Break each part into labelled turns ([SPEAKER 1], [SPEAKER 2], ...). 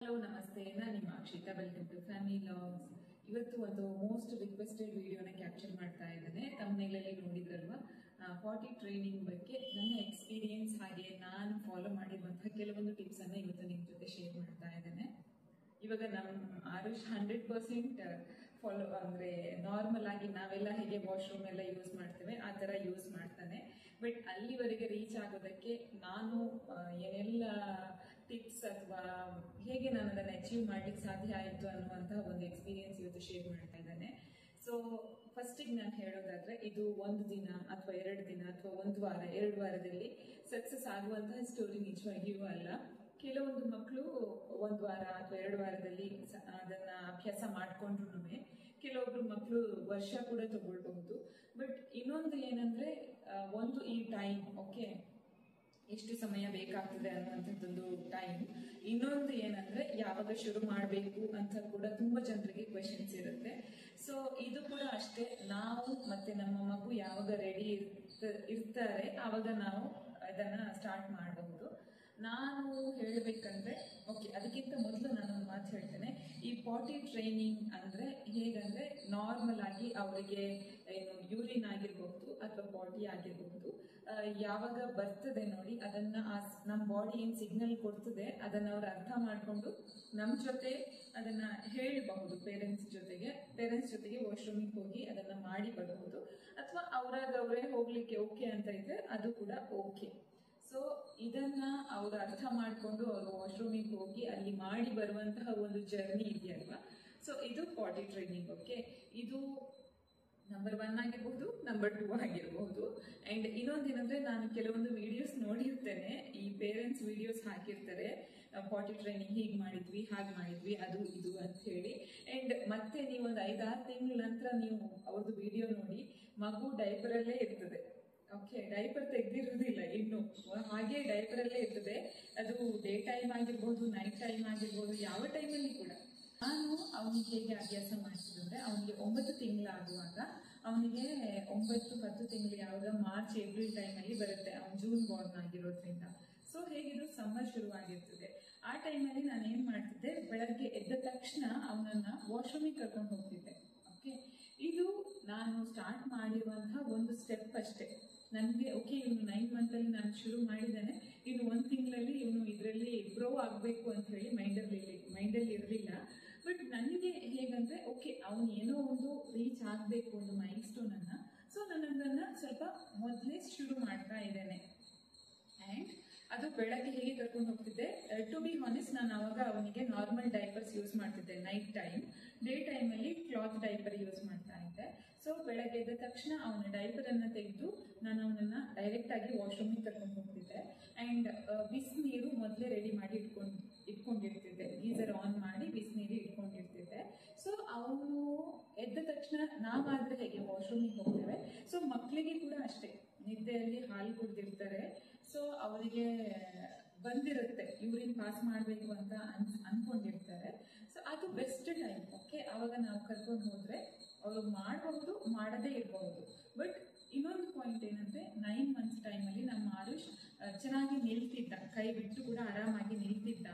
[SPEAKER 1] Hello ನಮಸ್ತೆ, ನಾನು ನಿಮ್ಮ Akshita. Welcome to family logs. ಇವತ್ತು ಒಂದು ಮೋಸ್ಟ್ ರಿಕ್ವೆಸ್ಟೆಡ್ ವಿಡಿಯೋನ ಕ್ಯಾಪ್ಚರ್ ಮಾಡ್ತಾ ಇದ್ದೇನೆ. ತಮ್ಮನೇಲಲ್ಲಿ ನೋಡಿದ್ರಲ್ವಾ, ಪಾಟಿ ಟ್ರೈನಿಂಗ್ ಬಗ್ಗೆ ನನ್ನ ಎಕ್ಸ್ಪೀರಿಯನ್ಸ್ ಹಾಗೆ ನಾನು ಫಾಲೋ ಮಾಡಿರುವಂತಹ ಕೆಲವೊಂದು ಟಿಪ್ಸ್ ಅನ್ನ ಇವತ್ತು ನಿಮ್ಮ ಜೊತೆ ಶೇರ್ ಮಾಡ್ತಾ ಇದ್ದೇನೆ. ಇವಾಗ ನಮ್ಮ ಆರುಷ್ 100% ಫಾಲೋ, ಅಂದ್ರೆ ನಾರ್ಮಲ್ ಆಗಿ ನಾವೆಲ್ಲ ಹೇಗೆ ವಾಶ್ರೂಮ್ ಎಲ್ಲ ಯೂಸ್ ಮಾಡ್ತೇವೆ ಆ ತರ ಯೂಸ್ ಮಾಡ್ತಾನೆ. ಬಟ್ ಅಲ್ಲಿವರೆಗೆ ರೀಚ್ ಆಗೋದಕ್ಕೆ ನಾನು ಏನೆಲ್ಲ ಟಿಪ್ಸ್ ಅಥವಾ ಹೇಗೆ ನಾನು ಅದನ್ನು ಅಚೀವ್ ಮಾಡ್ಲಿಕ್ಕೆ ಸಾಧ್ಯ ಆಯಿತು ಅನ್ನುವಂತಹ ಒಂದು ಎಕ್ಸ್ಪೀರಿಯನ್ಸ್ ಇವತ್ತು ಶೇರ್ ಮಾಡ್ತಾ ಇದ್ದಾನೆ. ಸೊ ಫಸ್ಟಿಗೆ ನಾನು ಹೇಳೋದಾದ್ರೆ, ಇದು ಒಂದು ದಿನ ಅಥವಾ 2 ದಿನ ಅಥವಾ ಒಂದು ವಾರ 2 ವಾರದಲ್ಲಿ ಸಕ್ಸಸ್ ಆಗುವಂತಹ ಸ್ಟೋರಿ ನಿಜವಾಗಿಯೂ ಅಲ್ಲ. ಕೆಲವೊಂದು ಮಕ್ಕಳು 1 ವಾರ ಅಥವಾ 2 ವಾರದಲ್ಲಿ ಅದನ್ನ ಅಭ್ಯಾಸ ಮಾಡ್ಕೊಂಡ್ರು, ಕೆಲವೊಬ್ರು ಮಕ್ಕಳು ವರ್ಷ ಕೂಡ ತಗೊಳ್ಬಹುದು. ಬಟ್ ಇನ್ನೊಂದು ಏನಂದ್ರೆ, ಒಂದು ಈ ಟೈಮ್, ಓಕೆ, ಎಷ್ಟು ಸಮಯ ಬೇಕಾಗ್ತದೆ ಅನ್ನುವಂಥದ್ದೊಂದು ಟೈಮ್. ಇನ್ನೊಂದು ಏನಂದ್ರೆ, ಯಾವಾಗ ಶುರು ಮಾಡಬೇಕು ಅಂತ ಕೂಡ ತುಂಬಾ ಜನರಿಗೆ ಕ್ವೆಶನ್ಸ್ ಇರುತ್ತೆ. ಸೊ ಇದು ಕೂಡ ಅಷ್ಟೇ, ನಾವು ಮತ್ತೆ ನಮ್ಮ ಮಗು ಯಾವಾಗ ರೆಡಿ ಇರ್ತಾರೆ ಆವಾಗ ನಾವು ಅದನ್ನ ಸ್ಟಾರ್ಟ್ ಮಾಡಬಹುದು. ನಾನು ಹೇಳಬೇಕಂದ್ರೆ, ಓಕೆ, ಅದಕ್ಕಿಂತ ಮೊದಲು ನಾನೊಂದು ಮಾತು ಹೇಳ್ತೇನೆ. ಈ ಪಾಟಿ ಟ್ರೈನಿಂಗ್ ಅಂದ್ರೆ ಹೇಗಂದ್ರೆ, ನಾರ್ಮಲ್ ಆಗಿ ಅವರಿಗೆ ಏನು ಯೂರಿನ್ ಆಗಿರಬಹುದು ಅಥವಾ ಪಾಟಿ ಆಗಿರಬಹುದು, ಯಾವಾಗ ಬರ್ತದೆ ನೋಡಿ, ಅದನ್ನ ನಮ್ಮ ಬಾಡಿ ಏನ್ ಸಿಗ್ನಲ್ ಕೊಡ್ತದೆ ಅದನ್ನ ಅವ್ರು ಅರ್ಥ ಮಾಡ್ಕೊಂಡು ನಮ್ ಜೊತೆ ಅದನ್ನ ಹೇಳಬಹುದು. ಪೇರೆಂಟ್ಸ್ ಜೊತೆಗೆ ವಾಶ್ರೂಮಿಗೆ ಹೋಗಿ ಅದನ್ನ ಮಾಡಿ ಬರಬಹುದು. ಅಥವಾ ಅವರೇ ಹೋಗ್ಲಿಕ್ಕೆ ಓಕೆ ಅಂತ ಇದ್ರೆ ಅದು ಕೂಡ ಓಕೆ. ಸೊ ಇದನ್ನ ಅವರು ಅರ್ಥ ಮಾಡ್ಕೊಂಡು ಅವರು ವಾಶ್ರೂಮಿಗೆ ಹೋಗಿ ಅಲ್ಲಿ ಮಾಡಿ ಬರುವಂತಹ ಒಂದು ಜರ್ನಿ ಇದೆಯಲ್ವಾ, ಸೊ ಇದು ಪಾಟಿ ಟ್ರೈನಿಂಗ್. ಓಕೆ, ಇದು ನಂಬರ್ 1 ಆಗಿರಬಹುದು, ನಂಬರ್ 2 ಆಗಿರಬಹುದು. ಅಂಡ್ ಇನ್ನೊಂದೇನಂದ್ರೆ, ನಾನು ಕೆಲವೊಂದು ವಿಡಿಯೋಸ್ ನೋಡಿರ್ತೇನೆ, ಈ ಪೇರೆಂಟ್ಸ್ ವಿಡಿಯೋಸ್ ಹಾಕಿರ್ತಾರೆ, ಪಾಟಿ ಟ್ರೈನಿಂಗ್ ಹೀಗ್ ಮಾಡಿದ್ವಿ, ಹಾಗೆ ಮಾಡಿದ್ವಿ, ಅದು ಇದು ಅಂತ ಹೇಳಿ. ಅಂಡ್ ಮತ್ತೆ ನೀವೊಂದು 5-6 ತಿಂಗಳ ನಂತರ ನೀವು ಅವ್ರದ್ದು ವಿಡಿಯೋ ನೋಡಿ, ಮಗು ಡೈಪರ್ ಅಲ್ಲೇ ಇರ್ತದೆ. ಓಕೆ, ಡೈಪರ್ ತೆಗ್ದಿರೋದಿಲ್ಲ ಇನ್ನು, ಹಾಗೆ ಡೈಪರ್ ಅಲ್ಲೇ ಇರ್ತದೆ. ಅದು ಡೇ ಟೈಮ್ ಆಗಿರ್ಬೋದು, ನೈಟ್ ಟೈಮ್ ಆಗಿರ್ಬೋದು, ಯಾವ ಟೈಮಲ್ಲಿ ಕೂಡ. ನಾನು ಅವನಿಗೆ ಹೇಗೆ ಅಭ್ಯಾಸ ಮಾಡಿಸಿದ್ರೆ, ಅವನಿಗೆ 9 ತಿಂಗಳಾಗುವಾಗ, ಅವನಿಗೆ 9-10 ತಿಂಗಳು ಯಾವಾಗ ಮಾರ್ಚ್ ಏಪ್ರಿಲ್ ಟೈಮಲ್ಲಿ ಬರುತ್ತೆ, ಅವನು ಜೂನ್ ಬಾರ್ನ್ ಆಗಿರೋದ್ರಿಂದ. ಸೊ ಹೇಗಿದ್ರು ಸಮ್ಮರ್ ಶುರುವಾಗಿರ್ತದೆ. ಆ ಟೈಮಲ್ಲಿ ನಾನು ಏನ್ ಮಾಡ್ತಿದ್ದೆ, ಬೆಳಗ್ಗೆ ಎದ್ದ ತಕ್ಷಣ ಅವನನ್ನ ವಾಶ್ರೂಮಿಗೆ ಕರ್ಕೊಂಡು ಹೋಗ್ತಿದ್ದೆ. ಓಕೆ, ಇದು ನಾನು ಸ್ಟಾರ್ಟ್ ಮಾಡಿರುವಂತಹ ಒಂದು ಸ್ಟೆಪ್ ಅಷ್ಟೇ. ನನಗೆ ಓಕೆ, ಇವನು 9 ಮಂತ್ ಅಲ್ಲಿ ನಾನು ಶುರು ಮಾಡಿದ್ದೇನೆ, ಇನ್ನು 1 ತಿಂಗಳಲ್ಲಿ ಇವನು ಇದರಲ್ಲಿ ಪ್ರೋ ಆಗ್ಬೇಕು ಅಂತ ಹೇಳಿ ಮೈಂಡಲ್ಲಿ ಇರಲಿಲ್ಲ. ಬಟ್ ನನಗೆ ಹೇಗಂದ್ರೆ, ಓಕೆ, ಅವನು ಏನೋ ಒಂದು ರೀಚ್ ಆಗ್ಬೇಕು, ಒಂದು ಮೈಲ್ ಸ್ಟೋನ್ ಅನ್ನ. ಸೊ ನಾನು ಅದನ್ನ ಸ್ವಲ್ಪ ಮೊದಲೇ ಶುರು ಮಾಡ್ತಾ ಇದ್ದೇನೆ. ಅಂಡ್ ಅದು ಬೆಳಗ್ಗೆ ಹೇಗೆ ಕರ್ಕೊಂಡು ಹೋಗ್ತಿದ್ದೆ, ಟು ಬಿ ಹಾನೆಸ್ಟ್, ನಾನು ಅವಾಗ ಅವನಿಗೆ ನಾರ್ಮಲ್ ಡೈಪರ್ಸ್ ಯೂಸ್ ಮಾಡ್ತಿದ್ದೆ ನೈಟ್ ಟೈಮ್. ಡೇ ಟೈಮ್ ಅಲ್ಲಿ ಕ್ಲಾತ್ ಡೈಪರ್ ಯೂಸ್ ಮಾಡ್ತಾ ಇದ್ದೆ. ಸೊ ಬೆಳಗ್ಗೆ ಎದ್ದ ತಕ್ಷಣ ಅವನ ಡೈಪರ್ ಅನ್ನ ತೆಗೆದು ನಾನು ಅವನನ್ನ ಡೈರೆಕ್ಟ್ ಆಗಿ ವಾಶ್ರೂಮಿಗೆ ಕರ್ಕೊಂಡು ಹೋಗ್ತಿದ್ದೆ. ಅಂಡ್ ಬಿಸಿನೀರು ಮೊದಲೇ ರೆಡಿ ಮಾಡಿ ಇಟ್ಕೊಂಡಿರ್ತಿದ್ದೆ, ಗೀಸರ್ ಆನ್ ಮಾಡಿ ಬಿಸಿನೀರು ಇಟ್ಕೊಂಡಿರ್ತಿದ್ದೆ. ಸೊ ಅವನು ಎದ್ದ ತಕ್ಷಣ ನಾವಾದ್ರೆ ಹೇಗೆ ವಾಶ್ರೂಮಿಗೆ ಹೋಗ್ತೇವೆ, ಸೊ ಮಕ್ಕಳಿಗೆ ಕೂಡ ಅಷ್ಟೇ, ನಿದ್ದೆಯಲ್ಲಿ ಹಾಲು ಕುಡ್ದಿರ್ತಾರೆ. ಸೊ ಅವರಿಗೆ ಬಂದಿರುತ್ತೆ, ಯೂರಿನ್ ಪಾಸ್ ಮಾಡಬೇಕು ಅಂತ ಅನ್ಕೊಂಡಿರ್ತಾರೆ. ಸೊ ಅದು ಬೆಸ್ಟ್ ಟೈಮ್. ಓಕೆ, ಅವಾಗ ನಾವು ಕರ್ಕೊಂಡು ಹೋದ್ರೆ ಅವರು ಮಾಡಬಹುದು, ಮಾಡದೇ ಇರಬಹುದು. ಬಟ್ ಇನ್ನೊಂದು ಪಾಯಿಂಟ್ ಏನಂದ್ರೆ, 9 ಮಂತ್ಸ್ ಟೈಮಲ್ಲಿ ನಮ್ಮ ಆರುಷ್ ಚೆನ್ನಾಗಿ ನಿಲ್ತಿದ್ದ, ಕೈ ಬಿಟ್ಟು ಕೂಡ ಆರಾಮಾಗಿ ನಿಲ್ತಿದ್ದ.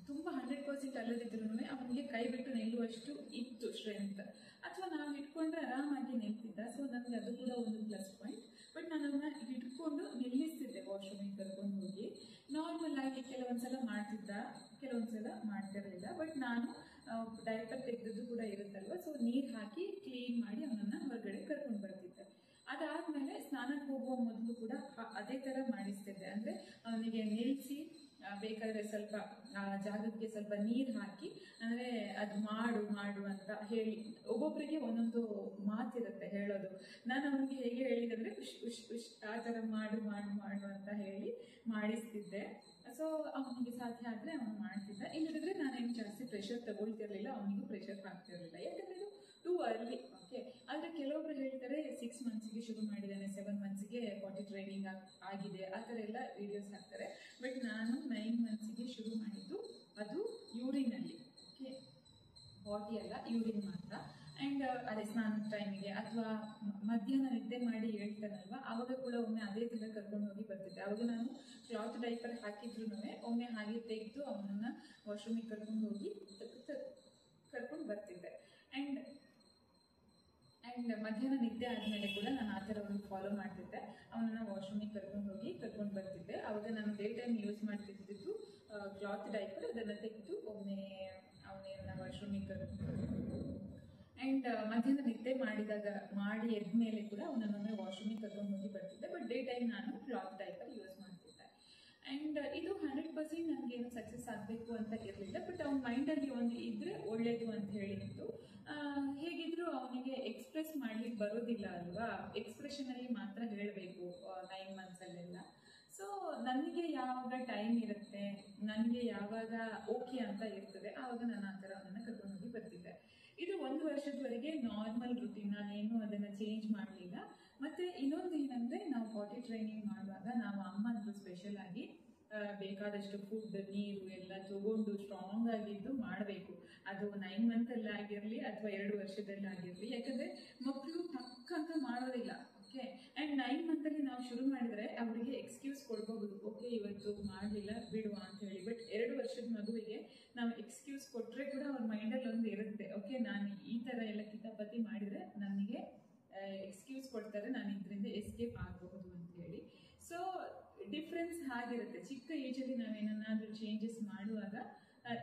[SPEAKER 1] ತುಂಬಾ 100% ಅಲ್ಲದಿದ್ರು ಅವನಿಗೆ ಕೈ ಬಿಟ್ಟು ನಿಲ್ಲುವಷ್ಟು ಇತ್ತು ಸ್ಟ್ರೆಂತ್, ಅಥವಾ ನಾವು ಇಟ್ಕೊಂಡ್ರೆ ಆರಾಮಾಗಿ ನಿಲ್ತಿದ್ದ. ಸೊ ನನಗೆ ಅದು ಕೂಡ ಒಂದು ಪ್ಲಸ್ ಪಾಯಿಂಟ್. ಬಟ್ ನಾನು ಅದನ್ನ ಇಟ್ಕೊಂಡು ನಿಲ್ಲಿಸ್ತಿದ್ದೆ ವಾಶ್ರೂಮಿಗೆ ಕರ್ಕೊಂಡು ಹೋಗಿ. ನಾರ್ಮಲ್ ಆಗಿ ಕೆಲವೊಂದ್ಸಲ ಮಾಡ್ತಿದ್ದ, ಕೆಲವೊಂದ್ಸಲ ಮಾಡ್ತಿರ್ಲಿಲ್ಲ. ಬಟ್ ನಾನು ಡೈಪರ್ ತೆಗೆದದ್ದು ಕೂಡ ಇರುತ್ತಲ್ವ, ಸೊ ನೀರ್ ಹಾಕಿ ಕ್ಲೀನ್ ಮಾಡಿ ಅವನನ್ನ ಹೊರಗಡೆ ಕರ್ಕೊಂಡು ಬರ್ತಿದ್ದೆ. ಅದಾದ್ಮೇಲೆ ಸ್ನಾನಕ್ಕೆ ಹೋಗುವ ಮೊದಲು ಕೂಡ ಅದೇ ತರ ಮಾಡಿಸ್ತಿದ್ದೆ. ಅಂದ್ರೆ ಅವನಿಗೆ ನಿಲ್ಲಿಸಿ ಬೇಕಾದ್ರೆ ಸ್ವಲ್ಪ ಜಾಗಕ್ಕೆ ಸ್ವಲ್ಪ ನೀರು ಹಾಕಿ, ಅಂದ್ರೆ ಅದು ಮಾಡು ಅಂತ ಹೇಳಿ, ಒಬ್ಬೊಬ್ಬರಿಗೆ ಒಂದೊಂದು ಮಾತಿರುತ್ತೆ ಹೇಳೋದು. ನಾನು ಅವನಿಗೆ ಹೇಗೆ ಹೇಳಿದಂದ್ರೆ, ಉಶ್ ಆ ತರ ಮಾಡು ಅಂತ ಹೇಳಿ ಮಾಡಿಸ್ತಿದ್ದೆ. ಸೊ ಅವನಿಗೆ ಸಾಧ್ಯ ಆದ್ರೆ ಅವನು ಮಾಡ್ತಿದ್ದ. ಇಲ್ಲದಿದ್ರೆ ನಾನೇನು ಜಾಸ್ತಿ ಪ್ರೆಷರ್ ತಗೊಳ್ತಿರ್ಲಿಲ್ಲ, ಅವನಿಗೂ ಪ್ರೆಷರ್ ಹಾಕ್ತಿರ್ಲಿಲ್ಲ, ಯಾಕಂದ್ರೆ ಇದು ಟೂ ಅರ್ಲಿ. ಓಕೆ, ಆದ್ರೆ ಕೆಲವೊಬ್ರು ಹೇಳ್ತಾರೆ 6 ಮಂತ್ಸ್ಗೆ ಶುರು ಮಾಡಿದ್ದಾನೆ, 7 ಮಂತ್ಸ್ಗೆ ಪಾಟಿ ಟ್ರೈನಿಂಗ್ ಆಗಿದೆ, ಆ ತರ ಎಲ್ಲ ವಿಡಿಯೋಸ್ ಹಾಕ್ತಾರೆ. ಬಟ್ ನಾನು 9 ಮಂತ್ಸ್ಗೆ ಶುರು ಮಾಡಿದ್ದು, ಅದು ಯೂರಿನ್ ಅಲ್ಲಿ. ಓಕೆ, ಬಾಡಿ ಅಲ್ಲ, ಯೂರಿನ್ ಮಾತ್ರ. ಅಂಡ್ ಅದೇ ಸ್ನಾನದ ಟೈಮಿಗೆ ಅಥವಾ ಮಧ್ಯಾಹ್ನ ನಿದ್ದೆ ಮಾಡಿ ಹೇಳ್ತಾನಲ್ವಾ, ಅವಾಗ ಕೂಡ ಒಮ್ಮೆ ಅದೇ ತರ ಕರ್ಕೊಂಡು ಹೋಗಿ ಬರ್ತಿದ್ದೆ. ಅವಾಗ ನಾನು ಕ್ಲಾತ್ ಡೈಪರ್ ಹಾಕಿದ್ರು ಒಮ್ಮೆ ಹಾಗೆ ತೆಗೆದು ಅವನನ್ನ ವಾಶ್ರೂಮಿಗೆ ಕರ್ಕೊಂಡು ಹೋಗಿ ಕರ್ಕೊಂಡು ಬರ್ತಿದ್ದೆ. ಆ್ಯಂಡ್ ಮಧ್ಯಾಹ್ನ ನಿದ್ದೆ ಆದಮೇಲೆ ಕೂಡ ನಾನು ಆ ಥರ ಒಂದು ಫಾಲೋ ಮಾಡ್ತಿದ್ದೆ. ಅವನನ್ನು ವಾಶ್ರೂಮಿಗೆ ಕರ್ಕೊಂಡು ಬರ್ತಿದ್ದೆ. ಆವಾಗ ನಾನು ಡೇ ಟೈಮ್ ಯೂಸ್ ಮಾಡ್ತಿದ್ದು ಕ್ಲಾತ್ ಡೈಪರ್, ಅದನ್ನು ತೆಗೆದು ಒಮ್ಮೆ ಅವನನ್ನು ವಾಶ್ರೂಮಿಗೆ ಆ್ಯಂಡ್ ಮಧ್ಯಾಹ್ನ ನಿದ್ದೆ ಮಾಡಿ ಎದ್ಮೇಲೆ ಕೂಡ ಅವನನ್ನೊಮ್ಮೆ ವಾಶ್ರೂಮಿಗೆ ಕರ್ಕೊಂಡು ಹೋಗಿ ಬರ್ತಿದ್ದೆ. ಬಟ್ ಡೇ ಟೈಮ್ ನಾನು ಕ್ಲಾತ್ ಡೈಪರ್ ಯೂಸ್ ಮಾಡ್ತಿದ್ದೆ. ಆ್ಯಂಡ್ ಇದು 100% ನನಗೇನು ಸಕ್ಸಸ್ ಆಗಬೇಕು ಅಂತ ಇರಲಿಲ್ಲ. ಬಟ್ ಅವ್ನ ಮೈಂಡಲ್ಲಿ ಒಂದು ಇದ್ದರೆ ಒಳ್ಳೆಯದು ಅಂತ ಹೇಳಿದ್ದು. ಹೇಗಿದ್ರು ಅವನಿಗೆ ಎಕ್ಸ್ಪ್ರೆಸ್ ಮಾಡ್ಲಿಕ್ಕೆ ಬರೋದಿಲ್ಲ ಅಲ್ವಾ, ಎಕ್ಸ್ಪ್ರೆಷನಲ್ಲಿ ಮಾತ್ರ ಹೇಳಬೇಕು 9 ಮಂತ್ಸಲ್ಲೆಲ್ಲ. ಸೊ ನನಗೆ ಯಾವಾಗ ಟೈಮ್ ಇರುತ್ತೆ, ನನಗೆ ಯಾವಾಗ ಓಕೆ ಅಂತ ಇರ್ತದೆ, ಆವಾಗ ನಾನು ಆ ಥರ ಅವನನ್ನು ಕರ್ಕೊಂಡು ಹೋಗಿ ಬರ್ತಿದ್ದೆ. ಇದು 1 ವರ್ಷದವರೆಗೆ ನಾರ್ಮಲ್ ರುಟೀನ್, ನಾನೇನು ಅದನ್ನು ಚೇಂಜ್ ಮಾಡಲಿಲ್ಲ. ಮತ್ತು ಇನ್ನೊಂದು ಏನಂದರೆ, ನಾವು ಪಾಟಿ ಟ್ರೈನಿಂಗ್ ಮಾಡುವಾಗ ನಾವು ಅಮ್ಮಂದು ಸ್ಪೆಷಲ್ ಆಗಿ ಬೇಕಾದಷ್ಟು ಫುಡ್, ನೀರು ಎಲ್ಲ ತಗೊಂಡು ಸ್ಟ್ರಾಂಗ್ ಆಗಿದ್ದು ಮಾಡಬೇಕು. ಅದು 9 ಮಂತಲ್ಲಿ ಆಗಿರಲಿ ಅಥವಾ 2 ವರ್ಷದಲ್ಲಿ ಆಗಿರಲಿ. ಯಾಕಂದರೆ ಮಕ್ಕಳು ಟಕ್ಕಂತ ಮಾಡೋದಿಲ್ಲ. ಓಕೆ, ಆ್ಯಂಡ್ 9 ಮಂತಲ್ಲಿ ನಾವು ಶುರು ಮಾಡಿದರೆ ಅವರಿಗೆ ಎಕ್ಸ್ಕ್ಯೂಸ್ ಕೊಡ್ಬೋದು, ಓಕೆ ಇವತ್ತು ಮಾಡಲಿಲ್ಲ ಬಿಡುವ ಅಂತ ಹೇಳಿ. ಬಟ್ 2 ವರ್ಷದ ಮಗುವಿಗೆ ನಾವು ಎಕ್ಸ್ಕ್ಯೂಸ್ ಕೊಟ್ಟರೆ ಕೂಡ ಅವ್ರ ಮೈಂಡಲ್ಲಿ ಒಂದು ಇರುತ್ತೆ, ಓಕೆ ನಾನು ಈ ಥರ ಎಲ್ಲ ಕಿತಾಪತಿ ಮಾಡಿದರೆ ನನಗೆ ಎಕ್ಸ್ಕ್ಯೂಸ್ ಕೊಡ್ತಾರೆ, ನಾನು ಇದರಿಂದ ಎಸ್ಕೇಪ್ ಆಗಬಹುದು ಅಂತ ಹೇಳಿ. ಸೊ ಡಿಫ್ರೆನ್ಸ್ ಹಾಗಿರುತ್ತೆ. ಚಿಕ್ಕ ಏಜಲ್ಲಿ ನಾವೇನಾದರೂ ಚೇಂಜಸ್ ಮಾಡುವಾಗ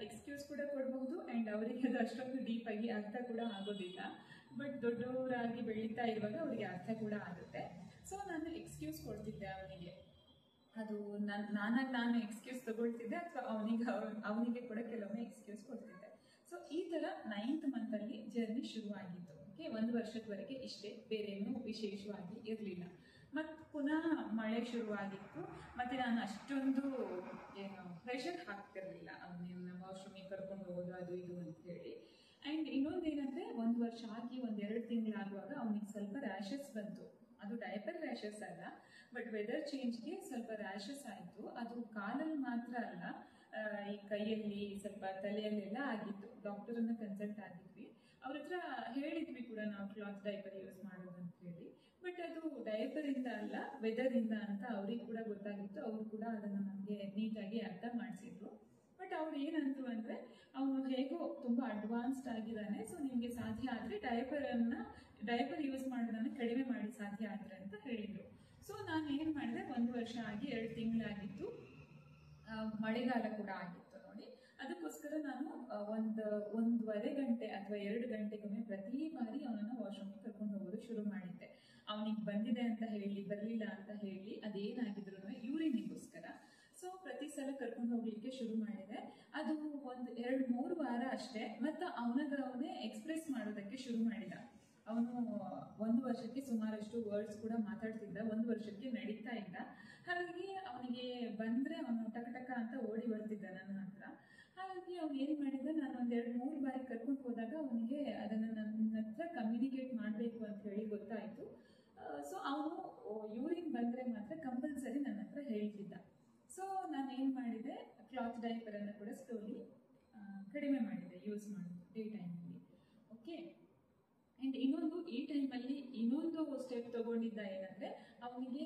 [SPEAKER 1] ಎಕ್ಸ್ಕ್ಯೂಸ್ ಕೂಡ ಕೊಡಬಹುದು, ಆ್ಯಂಡ್ ಅವರಿಗೆ ಅದು ಅಷ್ಟೊಂದು ಡೀಪಾಗಿ ಅರ್ಥ ಕೂಡ ಆಗೋದಿಲ್ಲ. ಬಟ್ ದೊಡ್ಡವರಾಗಿ ಬೆಳೀತಾ ಇರುವಾಗ ಅವರಿಗೆ ಅರ್ಥ ಕೂಡ ಆಗುತ್ತೆ. ಸೊ ನಾನು ಎಕ್ಸ್ಕ್ಯೂಸ್ ಕೊಡ್ತಿದ್ದೆ ಅವನಿಗೆ. ಅದು ನಾನು ಎಕ್ಸ್ಕ್ಯೂಸ್ ತಗೊಳ್ತಿದ್ದೆ, ಅಥವಾ ಅವನಿಗೆ ಕೂಡ ಕೆಲವೊಮ್ಮೆ ಎಕ್ಸ್ಕ್ಯೂಸ್ ಕೊಡ್ತಿದ್ದೆ. ಸೊ ಈ ಥರ 9th ಮಂತಲ್ಲಿ ಜರ್ನಿ ಶುರುವಾಗಿತ್ತು. ಓಕೆ, 1 ವರ್ಷದವರೆಗೆ ಇಷ್ಟೇ, ಬೇರೇನೂ ವಿಶೇಷವಾಗಿ ಇರಲಿಲ್ಲ. ಮತ್ತು ಪುನಃ ಮಳೆ ಶುರುವಾಗಿತ್ತು. ಮತ್ತು ನಾನು ಅಷ್ಟೊಂದು ಪ್ರೆಷರ್ ಹಾಕ್ತಿರಲಿಲ್ಲ ಅವನನ್ನು ವಾಶ್ರೂಮಿಗೆ ಕರ್ಕೊಂಡು ಹೋಗೋದು ಅದು ಇದು ಅಂತ ಹೇಳಿ. ಆ್ಯಂಡ್ ಇನ್ನೊಂದು ಏನಂದರೆ, 1 ವರ್ಷ ಆಗಿ 1-2 ತಿಂಗಳಾಗುವಾಗ ಅವನಿಗೆ ಸ್ವಲ್ಪ ರ್ಯಾಷಸ್ ಬಂತು. ಅದು ಡೈಪರ್ ರ್ಯಾಷಸ್ ಅಲ್ಲ, ಬಟ್ ವೆದರ್ ಚೇಂಜ್ಗೆ ಸ್ವಲ್ಪ ರ್ಯಾಷಸ್ ಆಯಿತು. ಅದು ಕಾಲಲ್ಲಿ ಮಾತ್ರ ಅಲ್ಲ, ಈ ಕೈಯಲ್ಲಿ ಸ್ವಲ್ಪ ತಲೆಯಲ್ಲೆಲ್ಲ ಆಗಿತ್ತು. ಡಾಕ್ಟರನ್ನು ಕನ್ಸಲ್ಟ್ ಆಗಿದ್ವಿ, ಅವ್ರ ಹತ್ರ ಹೇಳಿದ್ವಿ ಕೂಡ ನಾವು ಕ್ಲಾತ್ ಡೈಪರ್ ಯೂಸ್ ಮಾಡೋದು ಅಂತ ಹೇಳಿ. ಬಟ್ ಅದು ಡೈಪರಿಂದ ಅಲ್ಲ, ವೆದರಿಂದ ಅಂತ ಅವ್ರಿಗೆ ಕೂಡ ಗೊತ್ತಾಗಿತ್ತು. ಅವರು ಕೂಡ ಅದನ್ನು ನಮಗೆ ನೀಟಾಗಿ ಅರ್ಥ ಮಾಡಿಸಿದ್ರು. ಬಟ್ ಅವ್ರು ಏನಂದ್ರು ಅಂದರೆ, ಅವನು ಹೇಗೋ ತುಂಬ ಅಡ್ವಾನ್ಸ್ಡ್ ಆಗಿದ್ದಾನೆ, ಸೊ ನಿಮಗೆ ಸಾಧ್ಯ ಆದರೆ ಡೈಪರ್ ಯೂಸ್ ಮಾಡೋದನ್ನು ಕಡಿಮೆ ಮಾಡಿ ಸಾಧ್ಯ ಆದರೆ ಅಂತ ಹೇಳಿದರು. ಸೊ ನಾನು ಏನು ಮಾಡಿದೆ, 1 ವರ್ಷ ಆಗಿ 2 ತಿಂಗಳಾಗಿತ್ತು, ಮಳೆಗಾಲ ಕೂಡ ಆಗಿತ್ತು ನೋಡಿ. ಅದಕ್ಕೋಸ್ಕರ ನಾನು 1.5 ಗಂಟೆ ಅಥವಾ 2 ಗಂಟೆಗೊಮ್ಮೆ ಪ್ರತಿ ಬಾರಿ ಅವನನ್ನು ವಾಶ್ರೂಮಿಗೆ ಕರ್ಕೊಂಡು ಹೋಗೋದು ಶುರು ಮಾಡಿದ್ದೆ. ಅವನಿಗೆ ಬಂದಿದೆ ಅಂತ ಹೇಳಿ, ಬರಲಿಲ್ಲ ಅಂತ ಹೇಳಿ, ಅದೇನಾಗಿದ್ರು ಯೂರಿನಿಗೋಸ್ಕರ. ಸೊ ಪ್ರತಿ ಸಲ ಕರ್ಕೊಂಡು ಹೋಗ್ಲಿಕ್ಕೆ ಶುರು ಮಾಡಿದೆ. ಅದು 1-2-3 ವಾರ ಅಷ್ಟೇ. ಮತ್ತು ಅವನೇ ಎಕ್ಸ್ಪ್ರೆಸ್ ಮಾಡೋದಕ್ಕೆ ಶುರು ಮಾಡಿದ. ಅವನು 1 ವರ್ಷಕ್ಕೆ ಸುಮಾರಷ್ಟು ವರ್ಡ್ಸ್ ಕೂಡ ಮಾತಾಡ್ತಿದ್ದ, 1 ವರ್ಷಕ್ಕೆ ನಡೀತಾ ಇದ್ದ. ಹಾಗಾಗಿ ಅವನಿಗೆ ಬಂದರೆ ಅವನು ಟಕ ಅಂತ ಓಡಿ ಬರ್ತಿದ್ದ ನನ್ನ ಹತ್ರ. ಹಾಗಾಗಿ ಅವನು ಏನು ಮಾಡಿದ, ನಾನು 1-2-3 ಬಾರಿ ಕರ್ಕೊಂಡು ಹೋದಾಗ ಅವನಿಗೆ ಅದನ್ನು ನನ್ನ ಹತ್ರ ಕಮ್ಯುನಿಕೇಟ್ ಮಾಡಬೇಕು ಅಂತ ಹೇಳಿ ಗೊತ್ತಾಯಿತು. ಸೊ ಅವನು ಯೂರಿನ್ ಬಂದರೆ ಮಾತ್ರ ಕಂಪಲ್ಸರಿ ನನ್ನ ಹತ್ರ ಹೇಳ್ತಿದ್ದ. ಸೊ ನಾನು ಏನು ಮಾಡಿದೆ, ಕ್ಲಾತ್ ಡೈಪರನ್ನು ಕೂಡ ಸ್ಲೋಲಿ ಕಡಿಮೆ ಮಾಡಿದೆ ಯೂಸ್ ಮಾಡೋದು ಡೇ ಟೈಮಲ್ಲಿ. ಓಕೆ, ಆ್ಯಂಡ್ ಈ ಟೈಮಲ್ಲಿ ಇನ್ನೊಂದು ಸ್ಟೆಪ್ ತೊಗೊಂಡಿದ್ದ ಏನಂದರೆ, ಅವನಿಗೆ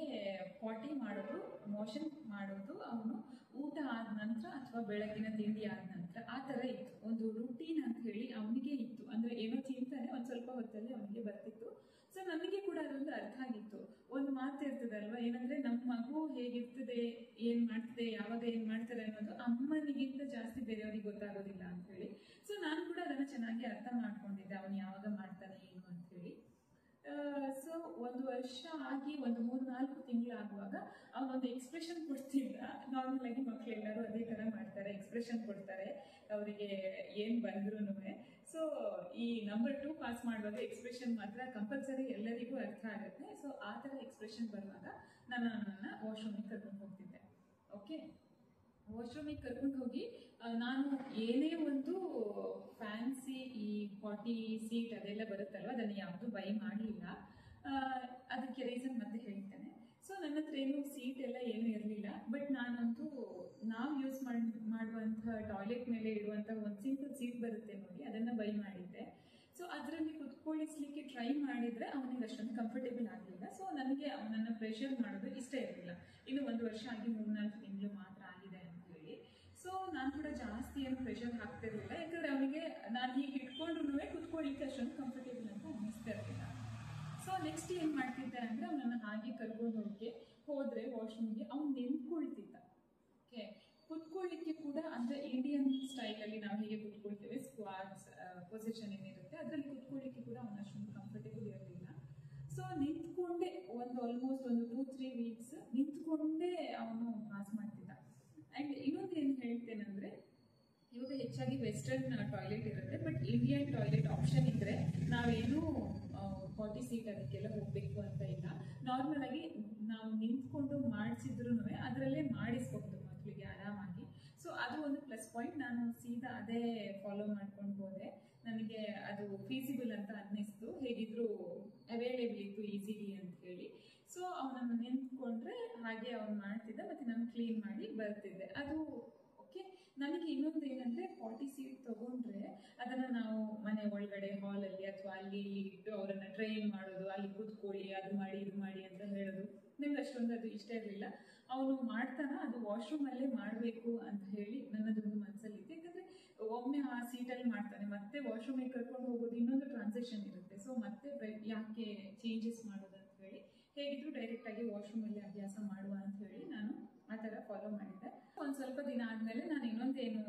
[SPEAKER 1] ಪಾಟಿ ಮಾಡೋದು, ಮೋಷನ್ ಮಾಡೋದು ಅವನು ಊಟ ಆದ ನಂತರ ಅಥವಾ ಬೆಳಗಿನ ತಿಂಡಿ ಆದ ನಂತರ ಆ ಥರ ಇತ್ತು. ಒಂದು ರೂಟೀನ್ ಅಂತ ಹೇಳಿ ಅವನಿಗೆ ಇತ್ತು. ಅಂದರೆ ಏನೋ ತಿಂತಾನೆ, ಒಂದು ಸ್ವಲ್ಪ ಹೊತ್ತಲ್ಲಿ ಅವನಿಗೆ ಬರ್ತಿತ್ತು. ಸೊ ನನಗೆ ಕೂಡ ಅದೊಂದು ಅರ್ಥ ಆಗಿತ್ತು. ಒಂದು ಮಾತು ಇರ್ತದಲ್ವ, ಏನಂದರೆ ನಮ್ಮ ಮಗು ಹೇಗಿರ್ತದೆ, ಏನು ಮಾಡ್ತದೆ, ಯಾವಾಗ ಏನು ಮಾಡ್ತಾರೆ ಅನ್ನೋದು ಅಮ್ಮನಿಗಿಂತ ಜಾಸ್ತಿ ಬೇರೆಯವ್ರಿಗೆ ಗೊತ್ತಾಗೋದಿಲ್ಲ ಅಂಥೇಳಿ. ಸೊ ನಾನು ಕೂಡ ಅದನ್ನು ಚೆನ್ನಾಗಿ ಅರ್ಥ ಮಾಡ್ಕೊಂಡಿದ್ದೆ, ಅವನು ಯಾವಾಗ ಮಾಡ್ತಾನೆ ಏನು ಅಂಥೇಳಿ. ಸೊ 1 ವರ್ಷ ಆಗಿ 3-4 ತಿಂಗಳಾಗುವಾಗ ಅವನೊಂದು ಎಕ್ಸ್ಪ್ರೆಷನ್ ಕೊಡ್ತಿದ್ದ. ನಾರ್ಮಲ್ ಆಗಿ ಮಕ್ಕಳೆಲ್ಲರೂ ಅದೇ ಥರ ಮಾಡ್ತಾರೆ, ಎಕ್ಸ್ಪ್ರೆಷನ್ ಕೊಡ್ತಾರೆ ಅವರಿಗೆ ಏನು ಬಂದ್ರೂ. ಸೊ ಈ ನಂಬರ್ 2 ಪಾಸ್ ಮಾಡುವಾಗ ಎಕ್ಸ್ಪ್ರೆಷನ್ ಮಾತ್ರ ಕಂಪಲ್ಸರಿ ಎಲ್ಲರಿಗೂ ಅರ್ಥ ಆಗುತ್ತೆ. ಸೊ ಆ ಥರ ಎಕ್ಸ್ಪ್ರೆಷನ್ ಬರುವಾಗ ನಾನು ಅವನನ್ನು ವಾಶ್ರೂಮಿಗೆ ಕರ್ಕೊಂಡು ಹೋಗ್ತಿದ್ದೆ. ಓಕೆ, ವಾಶ್ರೂಮಿಗೆ ಕರ್ಕೊಂಡು ಹೋಗಿ ನಾನು ಏನೇ ಒಂದು ಫ್ಯಾನ್ಸಿ ಈ ಪಾಟಿ ಸೀಟ್ ಅದೆಲ್ಲ ಬರುತ್ತಲ್ವ, ಅದನ್ನು ಯಾವುದು ಬೈ ಮಾಡಲಿಲ್ಲ. ಅದಕ್ಕೆ ರೀಸನ್ ಮತ್ತೆ ಹೇಳ್ತೇನೆ. ಸೊ ನನ್ನ ಹತ್ರ ಏನು ಸೀಟ್ ಎಲ್ಲ ಏನೂ ಇರಲಿಲ್ಲ. ಬಟ್ ನಾನಂತೂ ನಾವು ಯೂಸ್ ಮಾಡುವಂಥ ಟಾಯ್ಲೆಟ್ ಮೇಲೆ ಇಡುವಂಥ ಒಂದು ಸಿಂಪಲ್ ಸೀಟ್ ಬರುತ್ತೆ ನೋಡಿ, ಅದನ್ನು ಬೈ ಮಾಡಿದ್ದೆ. ಸೊ ಅದರಲ್ಲಿ ಕುತ್ಕೊಳ್ಳಿಸ್ಲಿಕ್ಕೆ ಟ್ರೈ ಮಾಡಿದರೆ ಅವನಿಗೆ ಅಷ್ಟೊಂದು ಕಂಫರ್ಟೇಬಲ್ ಆಗಲಿಲ್ಲ. ಸೊ ನನಗೆ ಅವನನ್ನು ಪ್ರೆಷರ್ ಮಾಡೋದು ಇಷ್ಟ ಇರಲಿಲ್ಲ. ಇನ್ನು 1 ವರ್ಷ ಆಗಿ 3-4 ತಿಂಗಳು ಜಾಸ್ತಿ ಏನು ಪ್ರೆಷರ್ ಹಾಕ್ತಿರ್ಲಿಲ್ಲ, ಯಾಕಂದರೆ ಅವನಿಗೆ ನಾನು ಹೀಗೆ ಇಟ್ಕೊಂಡ್ರೂ ಕುತ್ಕೊಳ್ಳಿಕ್ಕೆ ಅಷ್ಟೊಂದು ಕಂಫರ್ಟೇಬಲ್ ಅಂತ ಅನ್ನಿಸ್ತಾ ಇರಲಿಲ್ಲ. ಸೊ ನೆಕ್ಸ್ಟ್ ಏನು ಮಾಡ್ತಿದ್ದೆ ಅಂದರೆ ಅವನನ್ನು ಹಾಗೆ ಕರ್ಕೊಂಡು ಹೋದರೆ ವಾಶ್ರೂಮ್ಗೆ ಅವ್ನು ನಿಂತ್ಕೊಳ್ತಿದ್ದ. ಓಕೆ, ಕುತ್ಕೊಳ್ಳಿಕ್ಕೆ ಕೂಡ ಅಂದರೆ ಇಂಡಿಯನ್ ಸ್ಟೈಲಲ್ಲಿ ನಾವು ಹೇಗೆ ಕುತ್ಕೊಳ್ತೇವೆ, ಸ್ಕ್ವಾಟ್ಸ್ ಪೊಸಿಷನ್ ಏನಿರುತ್ತೆ ಅದರಲ್ಲಿ ಕುತ್ಕೊಳ್ಳಿಕ್ಕೆ ಕೂಡ ಅವನು ಅಷ್ಟೊಂದು ಕಂಫರ್ಟೇಬಲ್ ಇರಲಿಲ್ಲ. ಸೊ ನಿಂತ್ಕೊಂಡೇ ಆಲ್ಮೋಸ್ಟ್ ಒಂದು 2-3 ವೀಕ್ಸ್ ನಿಂತ್ಕೊಂಡೇ ಅವನು ಪಾಸ್ ಮಾಡ್ತಿದ್ದ. ಆ್ಯಂಡ್ ಇನ್ನೊಂದು ಏನು ಹೇಳ್ತೇನೆಂದರೆ, ಇವಾಗ ಹೆಚ್ಚಾಗಿ ವೆಸ್ಟರ್ನ್ ಟಾಯ್ಲೆಟ್ ಇರುತ್ತೆ, ಬಟ್ ಇಂಡಿಯನ್ ಟಾಯ್ಲೆಟ್ ಆಪ್ಷನ್ ಇದ್ದರೆ ನಾವೇನು 40 ಸೀಟ್ ಅದಕ್ಕೆಲ್ಲ ಹೋಗಬೇಕು ಅಂತ ಇಲ್ಲ. ನಾರ್ಮಲ್ ಆಗಿ ನಾವು ನಿಂತ್ಕೊಂಡು ಮಾಡಿಸಿದ್ರೂ ಅದರಲ್ಲೇ ಮಾಡಿಸ್ಬಹುದು ಮಕ್ಕಳಿಗೆ ಆರಾಮಾಗಿ. ಸೊ ಅದು ಒಂದು ಪ್ಲಸ್ ಪಾಯಿಂಟ್. ನಾನು ಸೀದಾ ಅದೇ ಫಾಲೋ ಮಾಡ್ಕೊಂಡು ಹೋದೆ. ನನಗೆ ಅದು ಫೀಸಿಬಲ್ ಅಂತ ಅನ್ನಿಸ್ತು, ಹೇಗಿದ್ರು ಅವೈಲೇಬಲ್ ಇತ್ತು ಈಸಿಲಿ ಅಂತ ಹೇಳಿ. ಸೊ ಅವನನ್ನು ನಿಂತ್ಕೊಂಡ್ರೆ ಹಾಗೆ ಅವನು ಮಾಡ್ತಿದ್ದ, ಮತ್ತು ನಾನು ಕ್ಲೀನ್ ಮಾಡಿ ಬರ್ತಿದ್ದೆ. ಅದು ಓಕೆ. ನನಗೆ ಇನ್ನೊಂದು ಏನಂದರೆ 40 ಸೀಟ್ ತೊಗೊಂಡ್ರೆ ಅದನ್ನು ನಾವು ಮನೆ ಒಳಗಡೆ ಹಾಲಲ್ಲಿ ಅಥವಾ ಅಲ್ಲಿ ಇಟ್ಟು ಅವರನ್ನು ಟ್ರೈನ್ ಮಾಡೋದು, ಅಲ್ಲಿ ಕೂತ್ಕೊಳ್ಳಿ, ಅದು ಮಾಡಿ ಇದು ಮಾಡಿ ಅಂತ ಹೇಳೋದು ನಂಗೆ ಅಷ್ಟೊಂದು ಅದು ಇಷ್ಟ ಇರಲಿಲ್ಲ. ಅವನು ಮಾಡ್ತಾನೆ ಅದು ವಾಶ್ರೂಮಲ್ಲೇ ಮಾಡಬೇಕು ಅಂತ ಹೇಳಿ ನನ್ನದೊಂದು ಮನಸ್ಸಲ್ಲಿತ್ತು. ಯಾಕಂದರೆ ಒಮ್ಮೆ ಆ ಸೀಟಲ್ಲಿ ಮಾಡ್ತಾನೆ, ಮತ್ತೆ ವಾಶ್ರೂಮಿಗೆ ಕರ್ಕೊಂಡು ಹೋಗೋದು ಇನ್ನೊಂದು ಟ್ರಾನ್ಸಾಕ್ಷನ್ ಇರುತ್ತೆ. ಸೊ ಮತ್ತೆ ಯಾಕೆ ಚೇಂಜಸ್ ಮಾಡೋದು ಅಂತ ಹೇಳಿ ಹೇಗಿದ್ರು ಡೈರೆಕ್ಟಾಗಿ ವಾಶ್ರೂಮಲ್ಲಿ ಅಭ್ಯಾಸ ಮಾಡುವ ಅಂತ ಹೇಳಿ ನಾನು ಆ ಥರ ಫಾಲೋ ಮಾಡಿದ್ದೆ. ಒಂದು ಸ್ವಲ್ಪ ದಿನ ಆದಮೇಲೆ ನಾನು ಇನ್ನೊಂದೇನು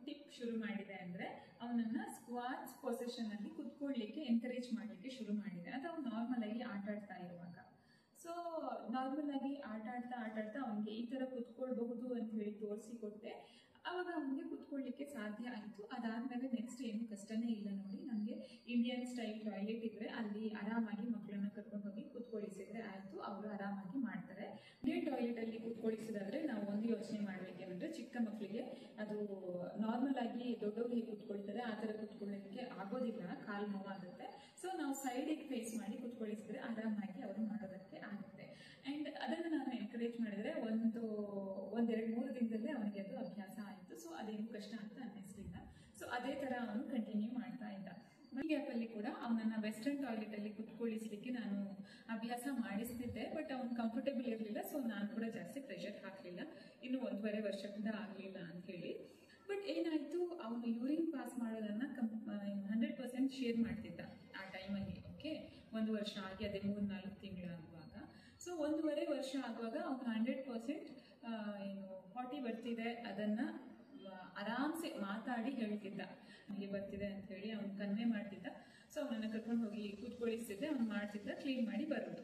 [SPEAKER 1] ಟಿಪ್ ಶುರು ಮಾಡಿದೆ ಅಂದರೆ, ಅವನನ್ನು ಸ್ಕ್ವಾಟ್ಸ್ ಪೊಸಿಷನಲ್ಲಿ ಕುತ್ಕೊಳ್ಳಿಕ್ಕೆ ಎನ್ಕರೇಜ್ ಮಾಡಲಿಕ್ಕೆ ಶುರು ಮಾಡಿದೆ. ಅದು ಅವ್ನು ನಾರ್ಮಲಾಗಿ ಆಟ ಆಡ್ತಾ ಇರುವಾಗ. ಸೊ ನಾರ್ಮಲಾಗಿ ಆಟ ಆಡ್ತಾ ಅವನಿಗೆ ಈ ಥರ ಕುತ್ಕೊಳ್ಬಹುದು ಅಂತ ಹೇಳಿ ತೋರಿಸಿಕೊಟ್ಟೆ. ಆವಾಗ ಅವನಿಗೆ ಕುತ್ಕೊಳ್ಳಿಕ್ಕೆ ಸಾಧ್ಯ ಆಯಿತು. ಅದಾದಮೇಲೆ ನೆಕ್ಸ್ಟ್ ಏನು ಕಷ್ಟನೇ ಇಲ್ಲ ನೋಡಿ. ನಮಗೆ ಇಂಡಿಯನ್ ಸ್ಟೈಲ್ ಟಾಯ್ಲೆಟ್ ಇದ್ದರೆ ಅಲ್ಲಿ ಆರಾಮಾಗಿ ಮಕ್ಕಳನ್ನ ಕರ್ಕೊಂಡು ಹೋಗಿ ಕುತ್ಕೊಳಿಸಿದ್ರೆ ಆಯಿತು, ಅವರು ಆರಾಮಾಗಿ ಮಾಡ್ತಾರೆ. ಇಂಡಿಯನ್ ಟಾಯ್ಲೆಟಲ್ಲಿ ಕುತ್ಕೊಳಿಸೋದಾದರೆ ನಾವು ಒಂದು ಯೋಚನೆ ಮಾಡಬೇಕೇನಂದರೆ, ಚಿಕ್ಕ ಮಕ್ಕಳಿಗೆ ಅದು ನಾರ್ಮಲ್ ಆಗಿ ದೊಡ್ಡವರು ಹೇಗೆ ಕುತ್ಕೊಳ್ತಾರೆ ಆ ಥರ ಕುತ್ಕೊಳ್ಳೋಕ್ಕೆ ಆಗೋದಿಲ್ಲ, ಕಾಲು ನೋವಾಗುತ್ತೆ. ಸೊ ನಾವು ಸೈಡಿಗೆ ಫೇಸ್ ಮಾಡಿ ಕುತ್ಕೊಳಿಸಿದ್ರೆ ಆರಾಮಾಗಿ ಅವರು ಮಾಡೋದಕ್ಕೆ ಆಗುತ್ತೆ. ಆ್ಯಂಡ್ ಅದನ್ನು ನಾನು ಎನ್ಕರೇಜ್ ಮಾಡಿದರೆ ಒಂದು 2-3 ದಿನದಲ್ಲೇ ಅವನಿಗೆ ಅದು ಅಭ್ಯಾಸ ಆಯಿತು. ಸೊ ಅದೇನು ಕಷ್ಟ ಅಂತ ಅನ್ನಿಸ್ಲಿಲ್ಲ. ಸೊ ಅದೇ ಥರ ಅವನು ಕಂಟಿನ್ಯೂ ಮಾಡ್ತಾ ಇದ್ದ. ಈ ಗ್ಯಾಪಲ್ಲಿ ಕೂಡ ಅವನನ್ನು ವೆಸ್ಟರ್ನ್ ಟಾಯ್ಲೆಟಲ್ಲಿ ಕುತ್ಕೊಳ್ಳಿಸ್ಲಿಕ್ಕೆ ನಾನು ಅಭ್ಯಾಸ ಮಾಡಿಸ್ತಿದ್ದೆ, ಬಟ್ ಅವನು ಕಂಫರ್ಟೇಬಲ್ ಇರಲಿಲ್ಲ. ಸೊ ನಾನು ಕೂಡ ಜಾಸ್ತಿ ಪ್ರೆಷರ್ ಹಾಕಲಿಲ್ಲ. ಇನ್ನು 1.5 ವರ್ಷ ಕೂಡ ಆಗಲಿಲ್ಲ ಅಂತ ಹೇಳಿ. ಬಟ್ ಏನಾಯಿತು, ಅವನು ಯೂರಿನ್ ಪಾಸ್ ಮಾಡೋದನ್ನು 100% ಶೇರ್ ಮಾಡ್ತಿದ್ದ ಆ ಟೈಮಲ್ಲಿ. ಓಕೆ, 1 ವರ್ಷ ಆಗಿ ಅದೇ 3-4 ತಿಂಗಳಾಗುವಾಗ. ಸೊ 1.5 ವರ್ಷ ಆಗುವಾಗ ಅವನು 100% ಏನು 40 ಬರ್ತಿದೆ ಅದನ್ನು ಆರಾಮ್ಸೆ ಮಾತಾಡಿ ಹೇಳ್ತಿದ್ದ, ನನಗೆ ಬರ್ತಿದೆ ಅಂತ ಹೇಳಿ ಅವನು ಕನ್ವೆ ಮಾಡ್ತಿದ್ದ. ಸೊ ಅವನನ್ನು ಕರ್ಕೊಂಡು ಹೋಗಿ ಕೂತ್ಕೊಳಿಸ್ತಿದ್ದೆ, ಅವ್ನು ಮಾಡ್ತಿದ್ದ, ಕ್ಲೀನ್ ಮಾಡಿ ಬರೋದು.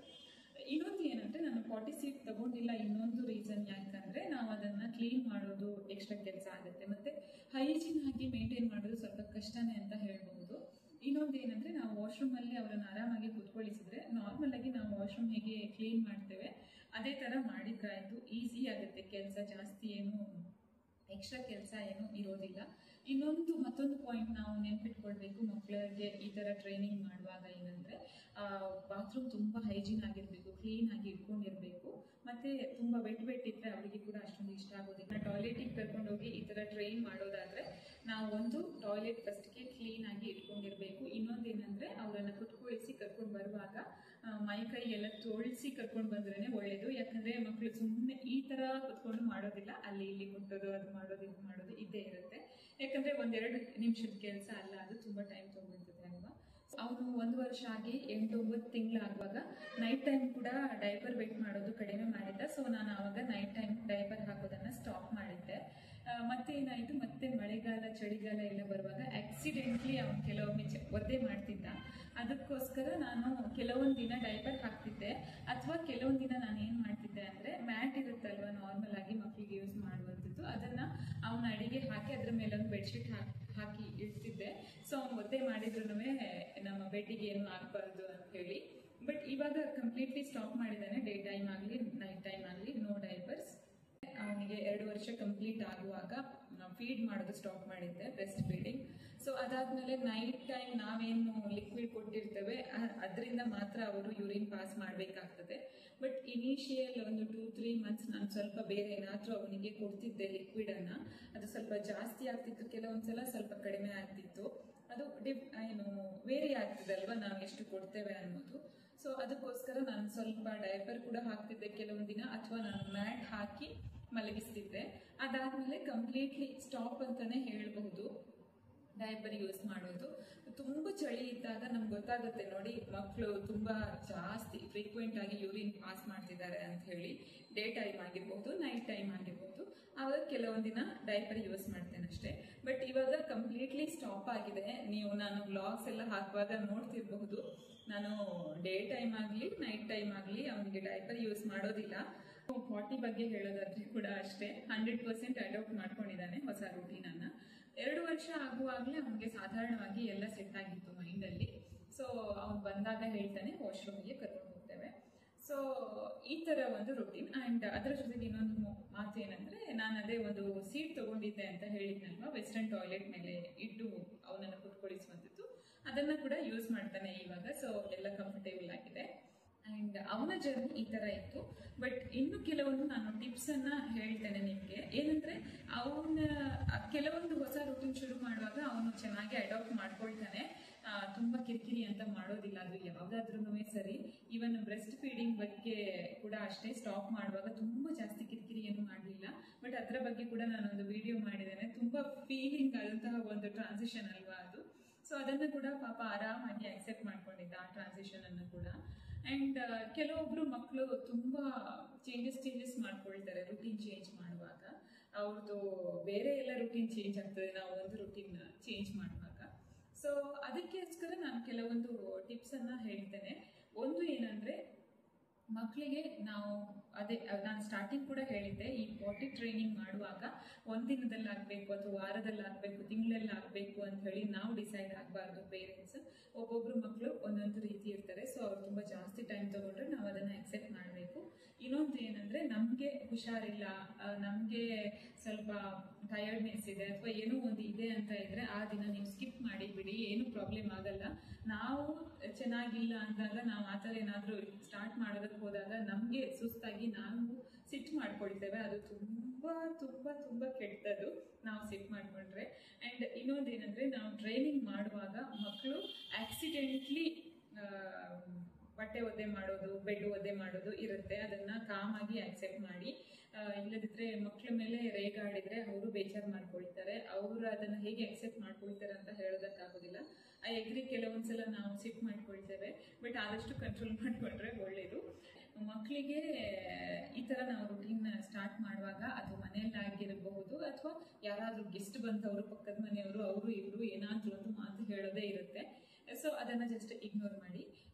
[SPEAKER 1] ಇನ್ನೊಂದು ಏನಂದರೆ, ನಾನು 40 ಸೀಟ್ ತಗೊಂಡಿಲ್ಲ ಇನ್ನೊಂದು ರೀಸನ್ ಯಾಕಂದರೆ, ನಾವು ಅದನ್ನು ಕ್ಲೀನ್ ಮಾಡೋದು ಎಕ್ಸ್ಟ್ರಾ ಕೆಲಸ ಆಗುತ್ತೆ, ಮತ್ತು ಹೈಜೀನ್ ಆಗಿ ಮೇಂಟೈನ್ ಮಾಡೋದು ಸ್ವಲ್ಪ ಕಷ್ಟನೇ ಅಂತ ಹೇಳ್ಬೋದು. ಇನ್ನೊಂದು ಏನಂದರೆ, ನಾವು ವಾಶ್ರೂಮಲ್ಲಿ ಅವರನ್ನು ಆರಾಮಾಗಿ ಕುತ್ಕೊಳಿಸಿದ್ರೆ ನಾರ್ಮಲಾಗಿ ನಾವು ವಾಶ್ರೂಮ್ ಹೇಗೆ ಕ್ಲೀನ್ ಮಾಡ್ತೇವೆ ಅದೇ ಥರ ಮಾಡಿದ್ರಾಯಿತು. ಈಸಿ ಆಗುತ್ತೆ ಕೆಲಸ, ಜಾಸ್ತಿ ಏನು ಎಕ್ಸ್ಟ್ರಾ ಕೆಲಸ ಏನೂ ಇರೋದಿಲ್ಲ. ಮತ್ತೊಂದು ಪಾಯಿಂಟ್ ನಾವು ನೆನ್ಪಿಟ್ಕೊಳ್ಬೇಕು ಮಕ್ಕಳಿಗೆ ಈ ಥರ ಟ್ರೈನಿಂಗ್ ಮಾಡುವಾಗ ಏನಂದರೆ, ಬಾತ್ರೂಮ್ ತುಂಬ ಹೈಜೀನ್ ಆಗಿರಬೇಕು, ಕ್ಲೀನಾಗಿ ಇಟ್ಕೊಂಡಿರಬೇಕು. ಮತ್ತು ತುಂಬ ವೆಟ್ ಇದ್ದರೆ ಅವರಿಗೆ ಕೂಡ ಅಷ್ಟೊಂದು ಇಷ್ಟ ಆಗೋದಿಲ್ಲ. ಟಾಯ್ಲೆಟಿಗೆ ಕರ್ಕೊಂಡೋಗಿ ಈ ಥರ ಟ್ರೈನ್ ಮಾಡೋದಾದರೆ ನಾವು ಒಂದು ಟಾಯ್ಲೆಟ್ ಫಸ್ಟ್ಗೆ ಕ್ಲೀನಾಗಿ ಇಟ್ಕೊಂಡಿರಬೇಕು. ಇನ್ನೊಂದೇನೆಂದರೆ, ಅವರನ್ನು ಕುತ್ಕೊಳಿಸಿ ಕರ್ಕೊಂಡು ಬರುವಾಗ ಮೈಕೈ ಎಲ್ಲ ತೊಳಿಸಿ ಕರ್ಕೊಂಡು ಬಂದ್ರೇ ಒಳ್ಳೆಯದು. ಯಾಕಂದರೆ ಮಕ್ಕಳು ಸುಮ್ಮನೆ ಈ ಥರ ಕುತ್ಕೊಂಡು ಮಾಡೋದಿಲ್ಲ, ಅಲ್ಲಿ ಇಲ್ಲಿ ಮುಟ್ಟೋದು, ಅದು ಮಾಡೋದು, ಇದು ಮಾಡೋದು ಇದ್ದೇ ಇರುತ್ತೆ. ಯಾಕಂದರೆ 1-2 ನಿಮಿಷದ ಕೆಲಸ ಅಲ್ಲ, ಅದು ತುಂಬ ಟೈಮ್ ತೊಗೊಳ್ತದೆ ಅಲ್ವಾ. ಅವನು 1 ವರ್ಷ ಆಗಿ 8-9 ತಿಂಗಳಾಗುವಾಗ ನೈಟ್ ಟೈಮ್ ಕೂಡ ಡೈಪರ್ ವೇಟ್ ಮಾಡೋದು ಕಡಿಮೆ ಮಾಡಿದ್ದ. ಸೊ ನಾನು ಆವಾಗ ನೈಟ್ ಟೈಮ್ ಡೈಪರ್ ಹಾಕೋದನ್ನು ಸ್ಟಾಪ್ ಮಾಡಿದ್ದೆ. ಮತ್ತೆ ಏನಾಯಿತು, ಮತ್ತೆ ಮಳೆಗಾಲ ಚಳಿಗಾಲ ಎಲ್ಲ ಬರುವಾಗ ಆಕ್ಸಿಡೆಂಟ್ಲಿ ಅವನು ಕೆಲವೊಮ್ಮೆ ಒದ್ದೆ ಮಾಡ್ತಿದ್ದ. ಅದಕ್ಕೋಸ್ಕರ ನಾನು ಕೆಲವೊಂದು ದಿನ ಡೈಪರ್ ಹಾಕ್ತಿದ್ದೆ, ಅಥವಾ ಕೆಲವೊಂದು ದಿನ ನಾನು ಏನು ಮಾಡ್ತಿದ್ದೆ ಅಂದರೆ, ಮ್ಯಾಟ್ ಇರುತ್ತಲ್ವ ನಾರ್ಮಲ್ ಆಗಿ ಮಕ್ಕಳಿಗೆ ಯೂಸ್ ಮಾಡುವಂಥದ್ದು, ಅದನ್ನು ಅವನ ಅಡಿಗೆ ಹಾಕಿ ಅದರ ಮೇಲೆ ಒಂದು ಬೆಡ್ಶೀಟ್ ಹಾಕಿ ಇಡ್ತಿದ್ದೆ. ಸೊ ಅವ್ನು ಒದ್ದೆ ಮಾಡಿದ್ರು ನಮ್ಮ ಬೆಡ್ಡಿಗೆ ಏನು ಆಗಬಾರ್ದು ಅಂತ ಹೇಳಿ. ಬಟ್ ಇವಾಗ ಕಂಪ್ಲೀಟ್ಲಿ ಸ್ಟಾಪ್ ಮಾಡಿದ್ದಾನೆ. ಡೇ ಟೈಮ್ ಆಗಲಿ ನೈಟ್ ಟೈಮ್ ಆಗಲಿ ನೋ ಡೈಪರ್ಸ್. ಅವನಿಗೆ 2 ವರ್ಷ ಕಂಪ್ಲೀಟ್ ಆಗುವಾಗ ಫೀಡ್ ಮಾಡೋದು ಸ್ಟಾಪ್ ಮಾಡಿದ್ದೆ, ಬ್ರೆಸ್ಟ್ ಫೀಡಿಂಗ್. ಸೊ ಅದಾದಮೇಲೆ ನೈಟ್ ಟೈಮ್ ನಾವೇನು ಲಿಕ್ವಿಡ್ ಕೊಟ್ಟಿರ್ತೇವೆ ಅದರಿಂದ ಮಾತ್ರ ಅವರು ಯೂರಿನ್ ಪಾಸ್ ಮಾಡಬೇಕಾಗ್ತದೆ. ಬಟ್ ಇನಿಷಿಯಲ್ ಒಂದು 2-3 ಮಂತ್ಸ್ ನಾನು ಸ್ವಲ್ಪ ಬೇರೆ ಏನಾದರೂ ಅವನಿಗೆ ಕೊಡ್ತಿದ್ದೆ ಲಿಕ್ವಿಡನ್ನು. ಅದು ಸ್ವಲ್ಪ ಜಾಸ್ತಿ ಆಗ್ತಿತ್ತು, ಕೆಲವೊಂದು ಸಲ ಸ್ವಲ್ಪ ಕಡಿಮೆ ಆಗ್ತಿತ್ತು. ಅದು ವೇರಿ ಆಗ್ತದಲ್ವ ನಾವು ಎಷ್ಟು ಕೊಡ್ತೇವೆ ಅನ್ನೋದು. ಸೊ ಅದಕ್ಕೋಸ್ಕರ ನಾನು ಸ್ವಲ್ಪ ಡೈಪರ್ ಕೂಡ ಹಾಕ್ತಿದ್ದೆ ಕೆಲವೊಂದು ದಿನ, ಅಥವಾ ನಾನು ಮ್ಯಾಟ್ ಹಾಕಿ ಮಲಗಿಸ್ತಿದ್ದೆ. ಅದಾದ್ಮೇಲೆ ಕಂಪ್ಲೀಟ್ಲಿ ಸ್ಟಾಪ್ ಅಂತಾನೆ ಹೇಳ್ಬಹುದು ಡೈಪರ್ ಯೂಸ್ ಮಾಡೋದು. ತುಂಬಾ ಚಳಿ ಇದ್ದಾಗ ನಮ್ಗೆ ಗೊತ್ತಾಗುತ್ತೆ ನೋಡಿ, ಮಕ್ಕಳು ತುಂಬಾ ಜಾಸ್ತಿ ಫ್ರೀಕ್ವೆಂಟ್ ಆಗಿ ಯೂರಿನ್ ಪಾಸ್ ಮಾಡ್ತಿದ್ದಾರೆ ಅಂತ ಹೇಳಿ. ಡೇ ಟೈಮ್ ಆಗಿರ್ಬೋದು, ನೈಟ್ ಟೈಮ್ ಆಗಿರ್ಬೋದು, ಆವಾಗ ಕೆಲವೊಂದು ದಿನ ಡೈಪರ್ ಯೂಸ್ ಮಾಡ್ತೇನೆ ಅಷ್ಟೇ. ಬಟ್ ಇವಾಗ ಕಂಪ್ಲೀಟ್ಲಿ ಸ್ಟಾಪ್ ಆಗಿದೆ. ನೀವು ನಾನು ವ್ಲಾಗ್ಸ್ ಎಲ್ಲ ಹಾಕುವಾಗ ನೋಡ್ತಿರ್ಬಹುದು, ನಾನು ಡೇ ಟೈಮ್ ಆಗಲಿ ನೈಟ್ ಟೈಮ್ ಆಗಲಿ ಅವನಿಗೆ ಡೈಪರ್ ಯೂಸ್ ಮಾಡೋದಿಲ್ಲ. ಪಾಟಿ ಬಗ್ಗೆ ಹೇಳೋದಾದ್ರೆ ಕೂಡ ಅಷ್ಟೇ, 100% ಅಡಾಪ್ಟ್ ಮಾಡ್ಕೊಂಡಿದ್ದಾನೆ ಹೊಸ ರೂಟೀನನ್ನು. 2 ವರ್ಷ ಆಗುವಾಗಲೇ ಅವನಿಗೆ ಸಾಧಾರಣವಾಗಿ ಎಲ್ಲ ಸೆಟ್ ಆಗಿತ್ತು ಮೈಂಡಲ್ಲಿ. ಸೊ ಅವ್ನು ಬಂದಾಗ ಹೇಳ್ತಾನೆ ವಾಶ್ರೂಮ್ಗೆ ಕರ್ಕೊಂಡು ಹೋಗ್ತೇವೆ. ಸೊ ಈ ಥರ ಒಂದು ರೂಟೀನ್. ಆ್ಯಂಡ್ ಅದರ ಜೊತೆಗೆ ಇನ್ನೊಂದು ಮಾತು ಏನಂದರೆ, ನಾನು ಅದೇ ಒಂದು ಸೀಟ್ ತೊಗೊಂಡಿದ್ದೆ ಅಂತ ಹೇಳಿದ್ನಲ್ವ, ವೆಸ್ಟರ್ನ್ ಟಾಯ್ಲೆಟ್ ಮೇಲೆ ಇಟ್ಟು ಅವನನ್ನು ಕುತ್ಕೊಳಿಸುವಂಥದ್ದು, ಅದನ್ನು ಕೂಡ ಯೂಸ್ ಮಾಡ್ತಾನೆ ಇವಾಗ. ಸೊ ಎಲ್ಲ ಕಂಫರ್ಟೇಬಲ್ ಆಗಿದೆ. ಆ್ಯಂಡ್ ಅವನ ಜರ್ನಿ ಈ ಥರ ಇತ್ತು. ಬಟ್ ಇನ್ನು ಕೆಲವೊಂದು ನಾನು ಟಿಪ್ಸನ್ನು ಹೇಳ್ತೇನೆ ನಿಮಗೆ. ಏನಂದರೆ, ಅವನ ಕೆಲವೊಂದು ಹೊಸ ರೂಟೀನ್ ಶುರು ಮಾಡುವಾಗ ಅವನು ಚೆನ್ನಾಗಿ ಅಡಾಪ್ಟ್ ಮಾಡ್ಕೊಳ್ತಾನೆ. ತುಂಬ ಕಿರಿಕಿರಿ ಅಂತ ಮಾಡೋದಿಲ್ಲ, ಅದು ಯಾವುದಾದ್ರೂ ಸರಿ. ಈವನ್ ಬ್ರೆಸ್ಟ್ ಫೀಡಿಂಗ್ ಬಗ್ಗೆ ಕೂಡ ಅಷ್ಟೇ, ಸ್ಟಾಪ್ ಮಾಡುವಾಗ ತುಂಬ ಜಾಸ್ತಿ ಕಿರಿಕಿರಿ ಏನು ಮಾಡಲಿಲ್ಲ. ಬಟ್ ಅದರ ಬಗ್ಗೆ ಕೂಡ ನಾನೊಂದು ವಿಡಿಯೋ ಮಾಡಿದ್ದೇನೆ. ತುಂಬ ಫೀಲಿಂಗ್ ಆದಂತಹ ಒಂದು ಟ್ರಾನ್ಸಿಷನ್ ಅಲ್ವಾ ಅದು. ಸೊ ಅದನ್ನು ಕೂಡ ಪಾಪ ಆರಾಮಾಗಿ ಆಕ್ಸೆಪ್ಟ್ ಮಾಡ್ಕೊಂಡಿದ್ದ, ಆ ಟ್ರಾನ್ಸಿಷನ್ ಅನ್ನು ಕೂಡ. ಆ್ಯಂಡ್ ಕೆಲವೊಬ್ರು ಮಕ್ಕಳು ತುಂಬ ಚೇಂಜಸ್ ಮಾಡ್ಕೊಳ್ತಾರೆ ರೂಟೀನ್ ಚೇಂಜ್ ಮಾಡುವಾಗ. ಅವ್ರದ್ದು ಬೇರೆ ಎಲ್ಲ ರೂಟೀನ್ ಚೇಂಜ್ ಆಗ್ತದೆ ನಾವು ಒಂದು ರೂಟೀನ್ ಚೇಂಜ್ ಮಾಡುವಾಗ. ಸೊ ಅದಕ್ಕೋಸ್ಕರ ನಾನು ಕೆಲವೊಂದು ಟಿಪ್ಸನ್ನು ಹೇಳ್ತೇನೆ. ಒಂದು ಏನಂದರೆ, ಮಕ್ಕಳಿಗೆ ನಾವು ನಾನು ಸ್ಟಾರ್ಟಿಂಗ್ ಕೂಡ ಹೇಳಿದ್ದೆ, ಈ ಪಾಟಿ ಟ್ರೈನಿಂಗ್ ಮಾಡುವಾಗ ಒಂದಿನದಲ್ಲಾಗಬೇಕು ಅಥವಾ ವಾರದಲ್ಲಾಗಬೇಕು, ತಿಂಗಳಲ್ಲಾಗಬೇಕು ಅಂತ ಹೇಳಿ ನಾವು ಡಿಸೈಡ್ ಆಗಬಾರ್ದು ಪೇರೆಂಟ್ಸ್. ಒಬ್ಬೊಬ್ರು ಮಕ್ಕಳು ಒಂದೊಂದು ರೀತಿ ಇರ್ತಾರೆ. ಸೊ ಅವ್ರು ತುಂಬ ಜಾಸ್ತಿ ಟೈಮ್ ತೊಗೊಂಡ್ರೆ ನಾವು ಅದನ್ನು ಅಕ್ಸೆಪ್ಟ್ ಮಾಡಬೇಕು. ಇನ್ನೊಂದು ಏನಂದರೆ, ನಮಗೆ ಹುಷಾರಿಲ್ಲ, ನಮಗೆ ಸ್ವಲ್ಪ ಟಯರ್ಡ್ನೆಸ್ ಇದೆ ಅಥವಾ ಏನೋ ಒಂದು ಇದೆ ಅಂತ ಇದ್ದರೆ ಆ ದಿನ ನೀವು ಸ್ಕಿಪ್ ಮಾಡಿ ಬಿಡಿ, ಏನೂ ಪ್ರಾಬ್ಲಮ್ ಆಗಲ್ಲ. ನಾವು ಚೆನ್ನಾಗಿಲ್ಲ ಅಂದಾಗ ನಾವು ಆ ಥರ ಏನಾದರೂ ಸ್ಟಾರ್ಟ್ ಮಾಡೋದಕ್ಕೆ ಹೋದಾಗ ನಮಗೆ ಸುಸ್ತಾಗಿ ನಾವು ಸಿಟ್ಟು ಮಾಡ್ಕೊಳ್ತೇವೆ. ಅದು ತುಂಬ ತುಂಬ ತುಂಬ ಕೆಟ್ಟದ್ದು ನಾವು ಸಿಟ್ಟು ಮಾಡಿಕೊಂಡ್ರೆ. ಆ್ಯಂಡ್ ಇನ್ನೊಂದು ಏನಂದರೆ, ನಾವು ಟ್ರೈನಿಂಗ್ ಮಾಡುವಾಗ ಮಕ್ಕಳು ಆಕ್ಸಿಡೆಂಟ್ಲಿ ಬಟ್ಟೆ ಒದ್ದೆ ಮಾಡೋದು, ಬೆಡ್ ಒದ್ದೆ ಮಾಡೋದು ಇರುತ್ತೆ. ಅದನ್ನು ಕಾಮಾಗಿ ಆಕ್ಸೆಪ್ಟ್ ಮಾಡಿ. ಇಲ್ಲದಿದ್ದರೆ ಮಕ್ಕಳ ಮೇಲೆ ರೇಗಾಡಿದರೆ ಅವರು ಬೇಜಾರು ಮಾಡ್ಕೊಳ್ತಾರೆ. ಅವರು ಅದನ್ನು ಹೇಗೆ ಅಕ್ಸೆಪ್ಟ್ ಮಾಡ್ಕೊಳ್ತಾರೆ ಅಂತ ಹೇಳೋದಕ್ಕಾಗೋದಿಲ್ಲ. ಐ ಅಗ್ರಿ, ಕೆಲವೊಂದ್ಸಲ ನಾವು ಸಿಟ್ಟು ಮಾಡ್ಕೊಳ್ತೇವೆ. ಬಟ್ ಆದಷ್ಟು ಕಂಟ್ರೋಲ್ ಮಾಡಿಕೊಂಡ್ರೆ ಒಳ್ಳೆಯದು. ಮಕ್ಕಳಿಗೆ ಈ ಥರ ನಾವು ರೂಟೀನ್ ಸ್ಟಾರ್ಟ್ ಮಾಡುವಾಗ, ಅದು ಮನೆಯಲ್ಲಾಗಿರಬಹುದು ಅಥವಾ ಯಾರಾದರೂ ಗೆಸ್ಟ್ ಬಂದವರು, ಪಕ್ಕದ ಮನೆಯವರು, ಅವರು ಇವರು ಏನಾದರೂ ಒಂದು ಮಾತು ಹೇಳೋದೇ ಇರುತ್ತೆ. ಸೊ ಅದನ್ನು ಜಸ್ಟ್ ಇಗ್ನೋರ್ ಮಾಡಿ.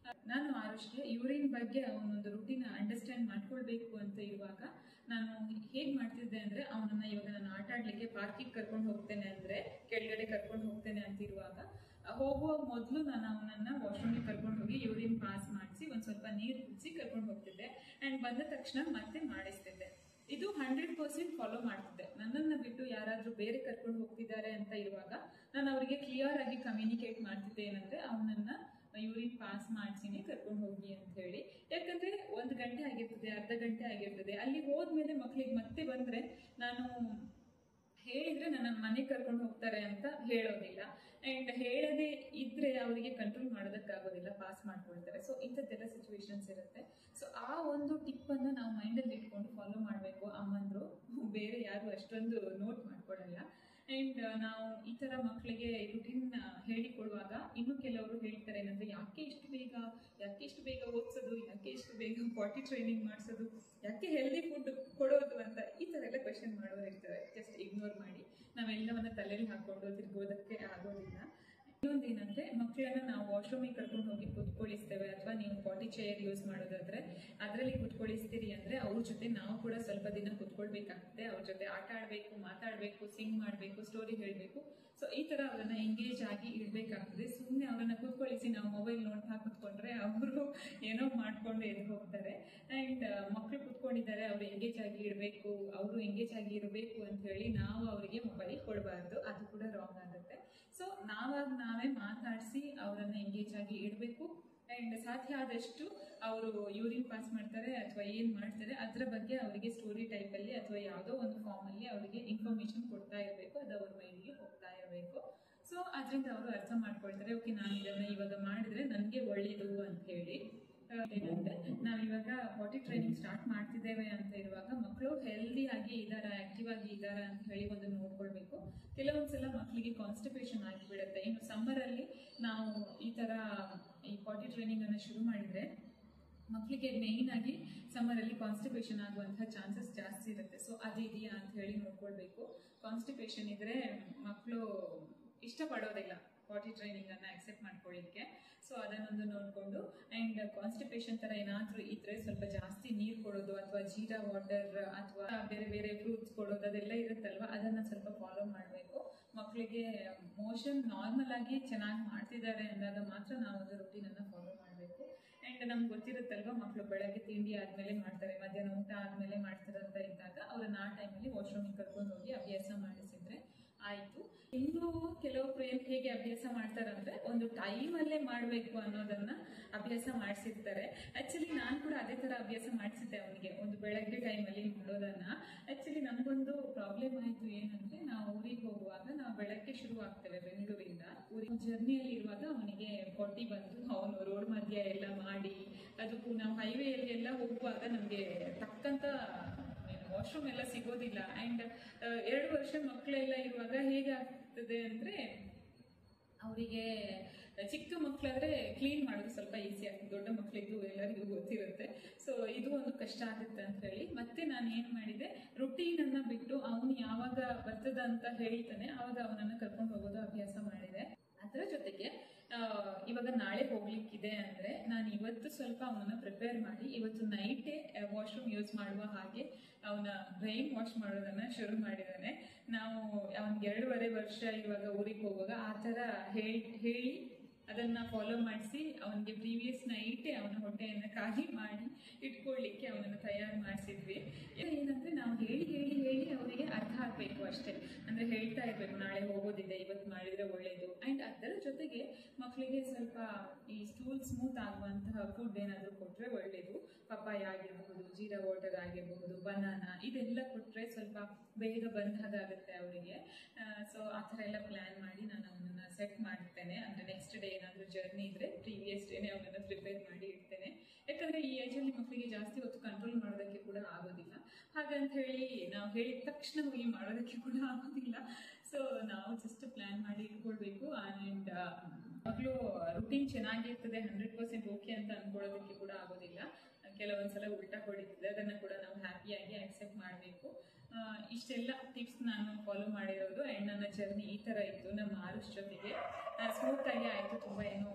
[SPEAKER 1] ನಾನು ಆದಷ್ಟು ಯೂರಿನ್ ಬಗ್ಗೆ ಅವನೊಂದು ರೂಟೀನ್ ಅಂಡರ್ಸ್ಟ್ಯಾಂಡ್ ಮಾಡ್ಕೊಳ್ಬೇಕು ಅಂತ ಇರುವಾಗ ನಾನು ಹೇಗೆ ಮಾಡ್ತಿದ್ದೆ ಅಂದರೆ, ಅವನನ್ನು ಇವಾಗ ನಾನು ಆಟ ಆಡಲಿಕ್ಕೆ ಪಾರ್ಕಿಗೆ ಕರ್ಕೊಂಡು ಹೋಗ್ತೇನೆ ಅಂದರೆ, ಕೆಳಗಡೆ ಕರ್ಕೊಂಡು ಹೋಗ್ತೇನೆ ಅಂತಿರುವಾಗ ಹೋಗುವ ಮೊದಲು ನಾನು ಅವನನ್ನು ವಾಶ್ರೂಮಿಗೆ ಕರ್ಕೊಂಡು ಹೋಗಿ ಯೂರಿನ್ ಪಾಸ್ ಮಾಡಿಸಿ ಒಂದು ಸ್ವಲ್ಪ ನೀರು ಕುದಿಸಿ ಕರ್ಕೊಂಡು ಹೋಗ್ತಿದ್ದೆ. ಆ್ಯಂಡ್ ಬಂದ ತಕ್ಷಣ ಮತ್ತೆ ಮಾಡಿಸ್ತಿದ್ದೆ. ಇದು 100% ಫಾಲೋ ಮಾಡ್ತಿದ್ದೆ. ನನ್ನನ್ನು ಬಿಟ್ಟು ಯಾರಾದರೂ ಬೇರೆ ಕರ್ಕೊಂಡು ಹೋಗ್ತಿದ್ದಾರೆ ಅಂತ ಇರುವಾಗ ನಾನು ಅವರಿಗೆ ಕ್ಲಿಯರ್ ಆಗಿ ಕಮ್ಯುನಿಕೇಟ್ ಮಾಡ್ತಿದ್ದೆ. ಏನಂದರೆ, ಅವನನ್ನು ಯೂರಿನ್ ಪಾಸ್ ಮಾಡಿಸಿನೇ ಕರ್ಕೊಂಡು ಹೋಗಿ ಅಂತ ಹೇಳಿ. ಯಾಕಂದರೆ 1 ಗಂಟೆ ಆಗಿರ್ತದೆ, ಅರ್ಧ ಗಂಟೆ ಆಗಿರ್ತದೆ. ಅಲ್ಲಿ ಹೋದ್ಮೇಲೆ ಮಕ್ಕಳಿಗೆ ಮತ್ತೆ ಬಂದರೆ ನಾನು ಹೇಳಿದರೆ ನನ್ನ ಮನೆಗೆ ಕರ್ಕೊಂಡು ಹೋಗ್ತಾರೆ ಅಂತ ಹೇಳೋದಿಲ್ಲ. ಆ್ಯಂಡ್ ಹೇಳದೇ ಇದ್ದರೆ ಅವರಿಗೆ ಕಂಟ್ರೋಲ್ ಮಾಡೋದಕ್ಕಾಗೋದಿಲ್ಲ, ಪಾಸ್ ಮಾಡ್ಕೊಳ್ತಾರೆ. ಸೊ ಇಂಥದ್ದೆಲ್ಲ ಸಿಚುವೇಶನ್ಸ್ ಇರುತ್ತೆ. ಸೊ ಆ ಒಂದು ಟಿಪ್ಪನ್ನು ನಾವು ಮೈಂಡಲ್ಲಿ ಇಟ್ಕೊಂಡು ಫಾಲೋ ಮಾಡಬೇಕು ಅಮ್ಮಂದರು. ಬೇರೆ ಯಾರು ಅಷ್ಟೊಂದು ನೋಟ್ ಮಾಡ್ಕೊಳ್ಳಲ್ಲ. ಆ್ಯಂಡ್ ನಾವು ಈ ಥರ ಮಕ್ಕಳಿಗೆ ರುಟೀನ್ ಹೇಳಿಕೊಡುವಾಗ ಇನ್ನೂ ಕೆಲವರು ಹೇಳ್ತಾರೆ ಏನಂದರೆ, ಯಾಕೆ ಇಷ್ಟು ಬೇಗ ಓದಿಸೋದು, ಯಾಕೆ ಇಷ್ಟು ಬೇಗ ಪಾಟಿ ಟ್ರೈನಿಂಗ್ ಮಾಡಿಸೋದು, ಯಾಕೆ ಹೆಲ್ದಿ ಫುಡ್ ಕೊಡೋದು ಅಂತ ಈ ಥರ ಎಲ್ಲ ಕ್ವೆಶನ್ ಮಾಡೋರು ಇರ್ತಾರೆ. ಜಸ್ಟ್ ಇಗ್ನೋರ್ ಮಾಡಿ, ನಾವೆಲ್ಲವನ್ನ ತಲೆಯಲ್ಲಿ ಹಾಕ್ಕೊಂಡು ತಿರ್ಗೋದಕ್ಕೆ ಆಗೋದಿಲ್ಲ. ಇನ್ನೊಂದು ಏನಂದರೆ, ಮಕ್ಕಳನ್ನು ನಾವು ವಾಶ್ರೂಮಿಗೆ ಕರ್ಕೊಂಡು ಹೋಗಿ ಕೂತ್ಕೊಳ್ಳಿಸ್ತೇವೆ ಅಥವಾ ನೀವು ಪಾಟಿ ಚೇರ್ ಯೂಸ್ ಮಾಡೋದಾದರೆ ಅದರಲ್ಲಿ ಕೂತ್ಕೊಳ್ಳಿಸ್ತೀರಿ ಅಂದರೆ ಅವ್ರ ಜೊತೆ ನಾವು ಕೂಡ ಸ್ವಲ್ಪ ದಿನ ಕೂತ್ಕೊಳ್ಬೇಕಾಗುತ್ತೆ. ಅವ್ರ ಜೊತೆ ಆಟ ಆಡಬೇಕು, ಮಾತಾಡಬೇಕು, ಸಿಂಗ್ ಮಾಡಬೇಕು, ಸ್ಟೋರಿ ಹೇಳಬೇಕು. ಸೊ ಈ ಥರ ಅವರನ್ನು ಎಂಗೇಜ್ ಆಗಿ ಇಡಬೇಕಾಗ್ತದೆ. ಸುಮ್ಮನೆ ಅವರನ್ನು ಕೂತ್ಕೊಳ್ಳಿಸಿ ನಾವು ಮೊಬೈಲ್ ನೋಡ್ತಾ ಕೂತ್ಕೊಂಡ್ರೆ ಅವರು ಏನೋ ಮಾಡಿಕೊಂಡು ಎದ್ದು ಹೋಗ್ತಾರೆ. ಆ್ಯಂಡ್ ಮಕ್ಕಳು ಕೂತ್ಕೊಂಡಿದ್ದಾರೆ, ಅವರು ಎಂಗೇಜ್ ಆಗಿ ಇಡಬೇಕು, ಅವರು ಎಂಗೇಜ್ ಆಗಿ ಇರಬೇಕು ಅಂತ ಹೇಳಿ ನಾವು ಅವರಿಗೆ ಮೊಬೈಲ್ ಕೊಡಬಾರ್ದು. ಅದು ಕೂಡ ರಾಂಗ್ ಆಗುತ್ತೆ. ಸೊ ನಾವೇ ಮಾತಾಡಿಸಿ ಅವರನ್ನು ಎಂಗೇಜ್ ಆಗಿ ಇಡಬೇಕು. ಆ್ಯಂಡ್ ಸಾಧ್ಯ ಆದಷ್ಟು ಅವರು ಯೂರಿನ್ ಪಾಸ್ ಮಾಡ್ತಾರೆ ಅಥವಾ ಏನು ಮಾಡ್ತಾರೆ ಅದರ ಬಗ್ಗೆ ಅವರಿಗೆ ಸ್ಟೋರಿ ಟೈಪಲ್ಲಿ ಅಥವಾ ಯಾವುದೋ ಒಂದು ಫಾರ್ಮಲ್ಲಿ ಅವರಿಗೆ ಇನ್ಫಾರ್ಮೇಷನ್ ಕೊಡ್ತಾ ಇರಬೇಕು. ಅದು ಅವ್ರ ಮೈಂಡ್ಗೆ ಹೋಗ್ತಾ ಇರಬೇಕು. ಸೊ ಅದರಿಂದ ಅವರು ಅರ್ಥ ಮಾಡ್ಕೊಳ್ತಾರೆ, ಓಕೆ ನಾನು ಇದನ್ನು ಇವಾಗ ಮಾಡಿದರೆ ನನಗೆ ಒಳ್ಳೆಯದು ಅಂತ ಹೇಳಿ. ಏನಂದ್ರೆ ನಾವಿವಾಗ ಪಾಟಿ ಟ್ರೈನಿಂಗ್ ಸ್ಟಾರ್ಟ್ ಮಾಡ್ತಿದ್ದೇವೆ ಅಂತ ಇರುವಾಗ ಮಕ್ಕಳು ಹೆಲ್ದಿ ಆಗಿ ಇದಾರ, ಆಕ್ಟಿವ್ ಆಗಿ ಇದಾರ ಅಂತ ಹೇಳಿ ಒಂದು ನೋಡ್ಕೊಳ್ಬೇಕು. ಕೆಲವೊಂದ್ಸಲ ಮಕ್ಕಳಿಗೆ ಕಾನ್ಸ್ಟಿಪೇಷನ್ ಆಗಿಬಿಡುತ್ತೆ. ಇನ್ನು ಸಮ್ಮರ್ ಅಲ್ಲಿ ನಾವು ಈ ತರ ಈ ಪಾಟಿ ಟ್ರೈನಿಂಗ್ ಅನ್ನ ಶುರು ಮಾಡಿದ್ರೆ ಮಕ್ಕಳಿಗೆ ಮೇಯ್ನ್ ಆಗಿ ಸಮ್ಮರ್ ಅಲ್ಲಿ ಕಾನ್ಸ್ಟಿಪೇಷನ್ ಆಗುವಂತಹ ಚಾನ್ಸಸ್ ಜಾಸ್ತಿ ಇರುತ್ತೆ. ಸೊ ಅದಿದೆಯಾ ಅಂತ ಹೇಳಿ ನೋಡ್ಕೊಳ್ಬೇಕು. ಕಾನ್ಸ್ಟಿಪೇಷನ್ ಇದ್ರೆ ಮಕ್ಕಳು ಇಷ್ಟಪಡೋದಿಲ್ಲ ಪಾಟಿ ಟ್ರೈನಿಂಗ್ ಅನ್ನ ಅಕ್ಸೆಪ್ಟ್ ಮಾಡ್ಕೊಳ್ಳಿಕ್ಕೆ. ಸೊ ಅದನ್ನೊಂದು ನೋಡಿಕೊಂಡು, ಅಂಡ್ ಕಾನ್ಸ್ಟಿಪೇಷನ್ ತರ ಏನಾದ್ರೂ ಇದ್ರೆ ಸ್ವಲ್ಪ ಜಾಸ್ತಿ ನೀರು ಕೊಡೋದು ಅಥವಾ ಜೀರಾ ವಾಟರ್ ಅಥವಾ ಬೇರೆ ಬೇರೆ ಫ್ರೂಟ್ಸ್ ಕೊಡೋದು ಅದೆಲ್ಲ ಇರುತ್ತಲ್ವಾ, ಅದನ್ನ ಸ್ವಲ್ಪ ಫಾಲೋ ಮಾಡಬೇಕು. ಮಕ್ಕಳಿಗೆ ಮೋಷನ್ ನಾರ್ಮಲ್ ಆಗಿ ಚೆನ್ನಾಗಿ ಮಾಡ್ತಿದ್ದಾರೆ ಅಂದಾಗ ಮಾತ್ರ ನಾವು ಒಂದು ರೂಟೀನ್ ಅನ್ನ ಫಾಲೋ ಮಾಡಬೇಕು. ಅಂಡ್ ನಮ್ಗೆ ಗೊತ್ತಿರುತ್ತಲ್ವಾ, ಮಕ್ಕಳು ಬೆಳಗ್ಗೆ ತಿಂಡಿ ಆದ್ಮೇಲೆ ಮಾಡ್ತಾರೆ, ಮಧ್ಯಾಹ್ನ ಊಟ ಆದ್ಮೇಲೆ ಮಾಡ್ತಾರೆ ಅಂತ ಇದ್ದಾಗ ಅವ್ರನ್ನ ಆ ಟೈಮಲ್ಲಿ ವಾಶ್ರೂಮಿಗೆ ಕರ್ಕೊಂಡು ಹೋಗಿ ಅಭ್ಯಾಸ ಮಾಡಿಸಿದ್ರೆ ಆಯ್ತು. ಇನ್ನು ಕೆಲವೊಬ್ರು ಹೇಗೆ ಅಭ್ಯಾಸ ಮಾಡ್ತಾರಂದ್ರೆ ಒಂದು ಟೈಮ್ ಅಲ್ಲೇ ಮಾಡ್ಬೇಕು ಅನ್ನೋದನ್ನ ಅಭ್ಯಾಸ ಮಾಡಿಸಿರ್ತಾರೆ. ಆಕ್ಚುಲಿ ನಾನು ಕೂಡ ಅದೇ ತರ ಅಭ್ಯಾಸ ಮಾಡಿಸಿದ್ದೆ ಅವನಿಗೆ, ಒಂದು ಬೆಳಗ್ಗೆ ಟೈಮಲ್ಲಿ ಮಾಡೋದನ್ನ. ಆಕ್ಚುಲಿ ನಮ್ಗೊಂದು ಪ್ರಾಬ್ಲಮ್ ಆಯ್ತು. ಏನಂದ್ರೆ ನಾವು ಊರಿಗೆ ಹೋಗುವಾಗ ನಾವು ಬೆಳಗ್ಗೆ ಶುರು ಆಗ್ತೇವೆ ಬೆಂಗಳೂರಿಂದ. ಊರಿಗೆ ಜರ್ನಿಯಲ್ಲಿ ಇರುವಾಗ ಅವನಿಗೆ ಹೊಟ್ಟಿ ಬಂದು ಅವನು ರೋಡ್ ಮಧ್ಯ ಎಲ್ಲ ಮಾಡಿ, ಅದಕ್ಕೂ ನಾವು ಹೈವೇಯಲ್ಲಿ ಎಲ್ಲ ಹೋಗುವಾಗ ನಮ್ಗೆ ತಕ್ಕಂತ ವಾಶ್ರೂಮ್ ಎಲ್ಲ ಸಿಗೋದಿಲ್ಲ. ಅಂಡ್ 2 ವರ್ಷ ಮಕ್ಕಳೆಲ್ಲ ಇರುವಾಗ ಹೇಗಾಗ್ತದೆ ಅಂದ್ರೆ ಅವರಿಗೆ ಚಿಕ್ಕ ಮಕ್ಕಳಾದ್ರೆ ಕ್ಲೀನ್ ಮಾಡೋದು ಸ್ವಲ್ಪ ಈಸಿ ಆಗ್ತದೆ, ದೊಡ್ಡ ಮಕ್ಕಳಿಗೂ ಎಲ್ಲರಿಗೂ ಗೊತ್ತಿರುತ್ತೆ. ಸೊ ಇದು ಒಂದು ಕಷ್ಟ ಆಗುತ್ತೆ ಅಂತ ಹೇಳಿ ಮತ್ತೆ ನಾನು ಏನ್ ಮಾಡಿದೆ, ರುಟೀನ್ ಅನ್ನ ಬಿಟ್ಟು ಅವನು ಯಾವಾಗ ಬರ್ತದ ಅಂತ ಹೇಳ್ತಾನೆ ಆವಾಗ ಅವನನ್ನ ಕರ್ಕೊಂಡು ಹೋಗೋದು ಅಭ್ಯಾಸ ಮಾಡಿದೆ. ಅದರ ಜೊತೆಗೆ ಇವಾಗ ನಾಳೆ ಹೋಗ್ಲಿಕ್ಕಿದೆ ಅಂದ್ರೆ ನಾನು ಇವತ್ತು ಸ್ವಲ್ಪ ಅವನನ್ನ ಪ್ರಿಪೇರ್ ಮಾಡಿ ಇವತ್ತು ನೈಟೇ ವಾಶ್ರೂಮ್ ಯೂಸ್ ಮಾಡುವ ಹಾಗೆ ಅವನ ಬ್ರೈನ್ ವಾಶ್ ಮಾಡೋದನ್ನ ಶುರು ಮಾಡಿದ್ದಾನೆ. ನಾವು ಅವನಿಗೆ 2.5 ವರ್ಷ ಇವಾಗ ಊರಿಗೆ ಹೋಗುವಾಗ ಆ ಥರ ಹೇಳಿ ಅದನ್ನ ಫಾಲೋ ಮಾಡಿಸಿ ಅವನಿಗೆ ಪ್ರೀವಿಯಸ್ ನೈಟೇ ಅವನ ಹೊಟ್ಟೆಯನ್ನು ಖಾಲಿ ಮಾಡಿ ಇಟ್ಕೊಳ್ಳಿಕ್ಕೆ ಅವನನ್ನು ತಯಾರು ಮಾಡಿಸಿದ್ವಿ. ಏನಂದ್ರೆ ನಾವು ಹೇಳಿ ಹೇಳಿ ಹೇಳಿ ಅವರಿಗೆ ಅರ್ಥ ಆಗಬೇಕು ಅಷ್ಟೇ. ಅಂದ್ರೆ ಹೇಳ್ತಾ ಇರ್ಬೇಕು, ನಾಳೆ ಹೋಗೋದಿದೆ, ಇವತ್ತು ಮಾಡಿದ್ರೆ ಒಳ್ಳೇದು. ಅಂಡ್ ಅದರ ಜೊತೆಗೆ ಮಕ್ಕಳಿಗೆ ಸ್ವಲ್ಪ ಈ ಸ್ಟೂಲ್ ಸ್ಮೂತ್ ಆಗುವಂತಹ ಫುಡ್ ಏನಾದರೂ ಕೊಟ್ರೆ ಒಳ್ಳೇದು. ಪಪ್ಪಾಯ ಆಗಿರಬಹುದು, ಜೀರಾ ವಾಟರ್ ಆಗಿರಬಹುದು, ಬನಾನಾ, ಇದೆಲ್ಲ ಕೊಟ್ರೆ ಸ್ವಲ್ಪ ಬೇಗ ಬಂದಾಗುತ್ತೆ ಅವರಿಗೆ. ಸೊ ಆ ಥರ ಎಲ್ಲ ಪ್ಲಾನ್ ಮಾಡಿ ನಾನು ಅವನನ್ನ ಸೆಟ್ ಮಾಡ್ತೇನೆ. ಅಂದ್ರೆ ನೆಕ್ಸ್ಟ್ ಡೇ ಏನಾದರೂ ಜರ್ನಿ ಇದ್ರೆ ಪ್ರೀವಿಯಸ್ ಡೇನೆ ಅವನನ್ನ ಪ್ರಿಪೇರ್ ಮಾಡಿ ಇಡ್ತೇನೆ. ಯಾಕಂದ್ರೆ ಈ ಏಜಲ್ಲಿ ಮಕ್ಕಳಿಗೆ ಜಾಸ್ತಿ ಹೊತ್ತು ಕಂಟ್ರೋಲ್ ಮಾಡೋದಕ್ಕೆ ಕೂಡ ಆಗೋದಿಲ್ಲ. ಹಾಗಂತ ಹೇಳಿ ನಾವು ಹೇಳಿದ ತಕ್ಷಣ ಹೋಗಿ ಮಾಡೋದಕ್ಕೆ ಕೂಡ ಆಗೋದಿಲ್ಲ. ಸೊ ನಾವು ಜಸ್ಟ್ ಪ್ಲಾನ್ ಮಾಡಿ ಇಟ್ಕೊಳ್ಬೇಕು. ಅಂಡ್ ಮಕ್ಕಳು ರುಟೀನ್ ಚೆನ್ನಾಗಿರ್ತದೆ 100% ಓಕೆ ಅಂತ ಅನ್ಕೊಳ್ಳೋದಕ್ಕೆ ಕೂಡ ಆಗೋದಿಲ್ಲ. ಕೆಲವೊಂದ್ಸಲ ಉಲ್ಟಾ ಹೊಡಿತದೆ, ಅದನ್ನ ಕೂಡ ನಾವು ಹ್ಯಾಪಿಯಾಗಿ ಅಕ್ಸೆಪ್ಟ್ ಮಾಡಬೇಕು. ಇಷ್ಟೆಲ್ಲ ಟಿಪ್ಸ್ ನಾನು ಫಾಲೋ ಮಾಡಿರೋದು. ಅಂಡ್ ನನ್ನ ಜರ್ನಿ ಈ ತರ ಇತ್ತು. ನಮ್ಮ ಆರುಷ್ ಜೊತೆಗೆ ಸ್ಮೂತ್ ಆಗಿ ಆಯ್ತು, ತುಂಬಾ ಏನೂ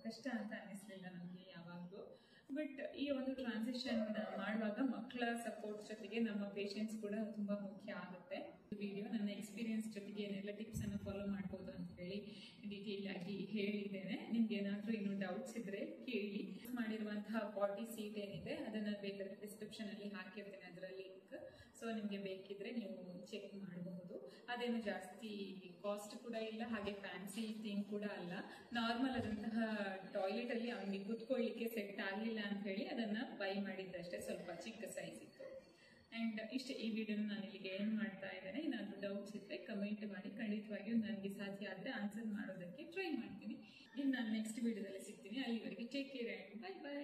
[SPEAKER 1] ಕಷ್ಟ ಅಂತ ಅನ್ನಿಸ್ಲಿಲ್ಲ ನನಗೆ ಯಾವಾಗಲೂ. ಬಟ್ ಈ ಒಂದು ಟ್ರಾನ್ಸಿಷನ್ ಮಾಡುವಾಗ ಮಕ್ಕಳ ಸಪೋರ್ಟ್ ಜೊತೆಗೆ ನಮ್ಮ ಪೇಷನ್ಸ್ ಕೂಡ ತುಂಬಾ ಮುಖ್ಯ ಆಗುತ್ತೆ. ವಿಡಿಯೋ ನನ್ನ ಎಕ್ಸ್ಪೀರಿಯನ್ಸ್ ಜೊತೆಗೆ ಏನೆಲ್ಲ ಟಿಪ್ಸ್ ಅನ್ನು ಫಾಲೋ ಮಾಡ್ಬೋದು ಅಂತ ಹೇಳಿ ಡೀಟೇಲ್ ಆಗಿ ಹೇಳಿದ್ದೇನೆ. ನಿಮ್ಗೆ ಏನಾದರೂ ಇನ್ನೂ ಡೌಟ್ಸ್ ಇದ್ರೆ ಕೇಳಿ. ಮಾಡಿರುವಂತಹ ಪಾಟಿ ಸೀಟ್ ಏನಿದೆ ಅದನ್ನ ಬೇಕಾದ್ರೆ ಡಿಸ್ಕ್ರಿಪ್ಷನ್ ಅಲ್ಲಿ ಹಾಕಿರ್ತೇನೆ, ಅದರ ಲಿಂಕ್. ಸೊ ನಿಮ್ಗೆ ಬೇಕಿದ್ರೆ ನೀವು ಚೆಕ್ ಮಾಡಬಹುದು. ಅದೇನು ಜಾಸ್ತಿ ಕಾಸ್ಟ್ ಕೂಡ ಇಲ್ಲ, ಹಾಗೆ ಫ್ಯಾನ್ಸಿ ಥಿಂಗ್ ಕೂಡ ಅಲ್ಲ. ನಾರ್ಮಲ್ ಆದಂತಹ ಟಾಯ್ಲೆಟ್ ಅಲ್ಲಿ ಅವನಿಗೆ ಕುತ್ಕೊಳ್ಳಿಕ್ಕೆ ಸೆಟ್ ಆಗಲಿಲ್ಲ ಅಂತ ಹೇಳಿ ಅದನ್ನ ಬೈ ಮಾಡಿದ್ದಷ್ಟೇ, ಸ್ವಲ್ಪ ಚಿಕ್ಕ ಸೈಜ್ ಇತ್ತು. ಅಂಡ್ ಇಷ್ಟೇ, ಈ ವಿಡಿಯೋನ ನಾನು ಇಲ್ಲಿಗೆ ಎಂಡ್ ಮಾಡ್ತಾ ಇದ್ದೇನೆ. ಏನಾದರೂ ಡೌಟ್ಸ್ ಇದ್ರೆ ಕಮೆಂಟ್ ಮಾಡಿ, ಖಂಡಿತವಾಗಿಯೂ ನನಗೆ ಸಾಧ್ಯ ಆದರೆ ಆನ್ಸರ್ ಮಾಡೋದಕ್ಕೆ ಟ್ರೈ ಮಾಡ್ತೀನಿ. ಇನ್ನು ನಾನು ನೆಕ್ಸ್ಟ್ ವಿಡಿಯೋದಲ್ಲಿ ಸಿಗ್ತೀನಿ. ಅಲ್ಲಿವರೆಗೆ take care and bye bye.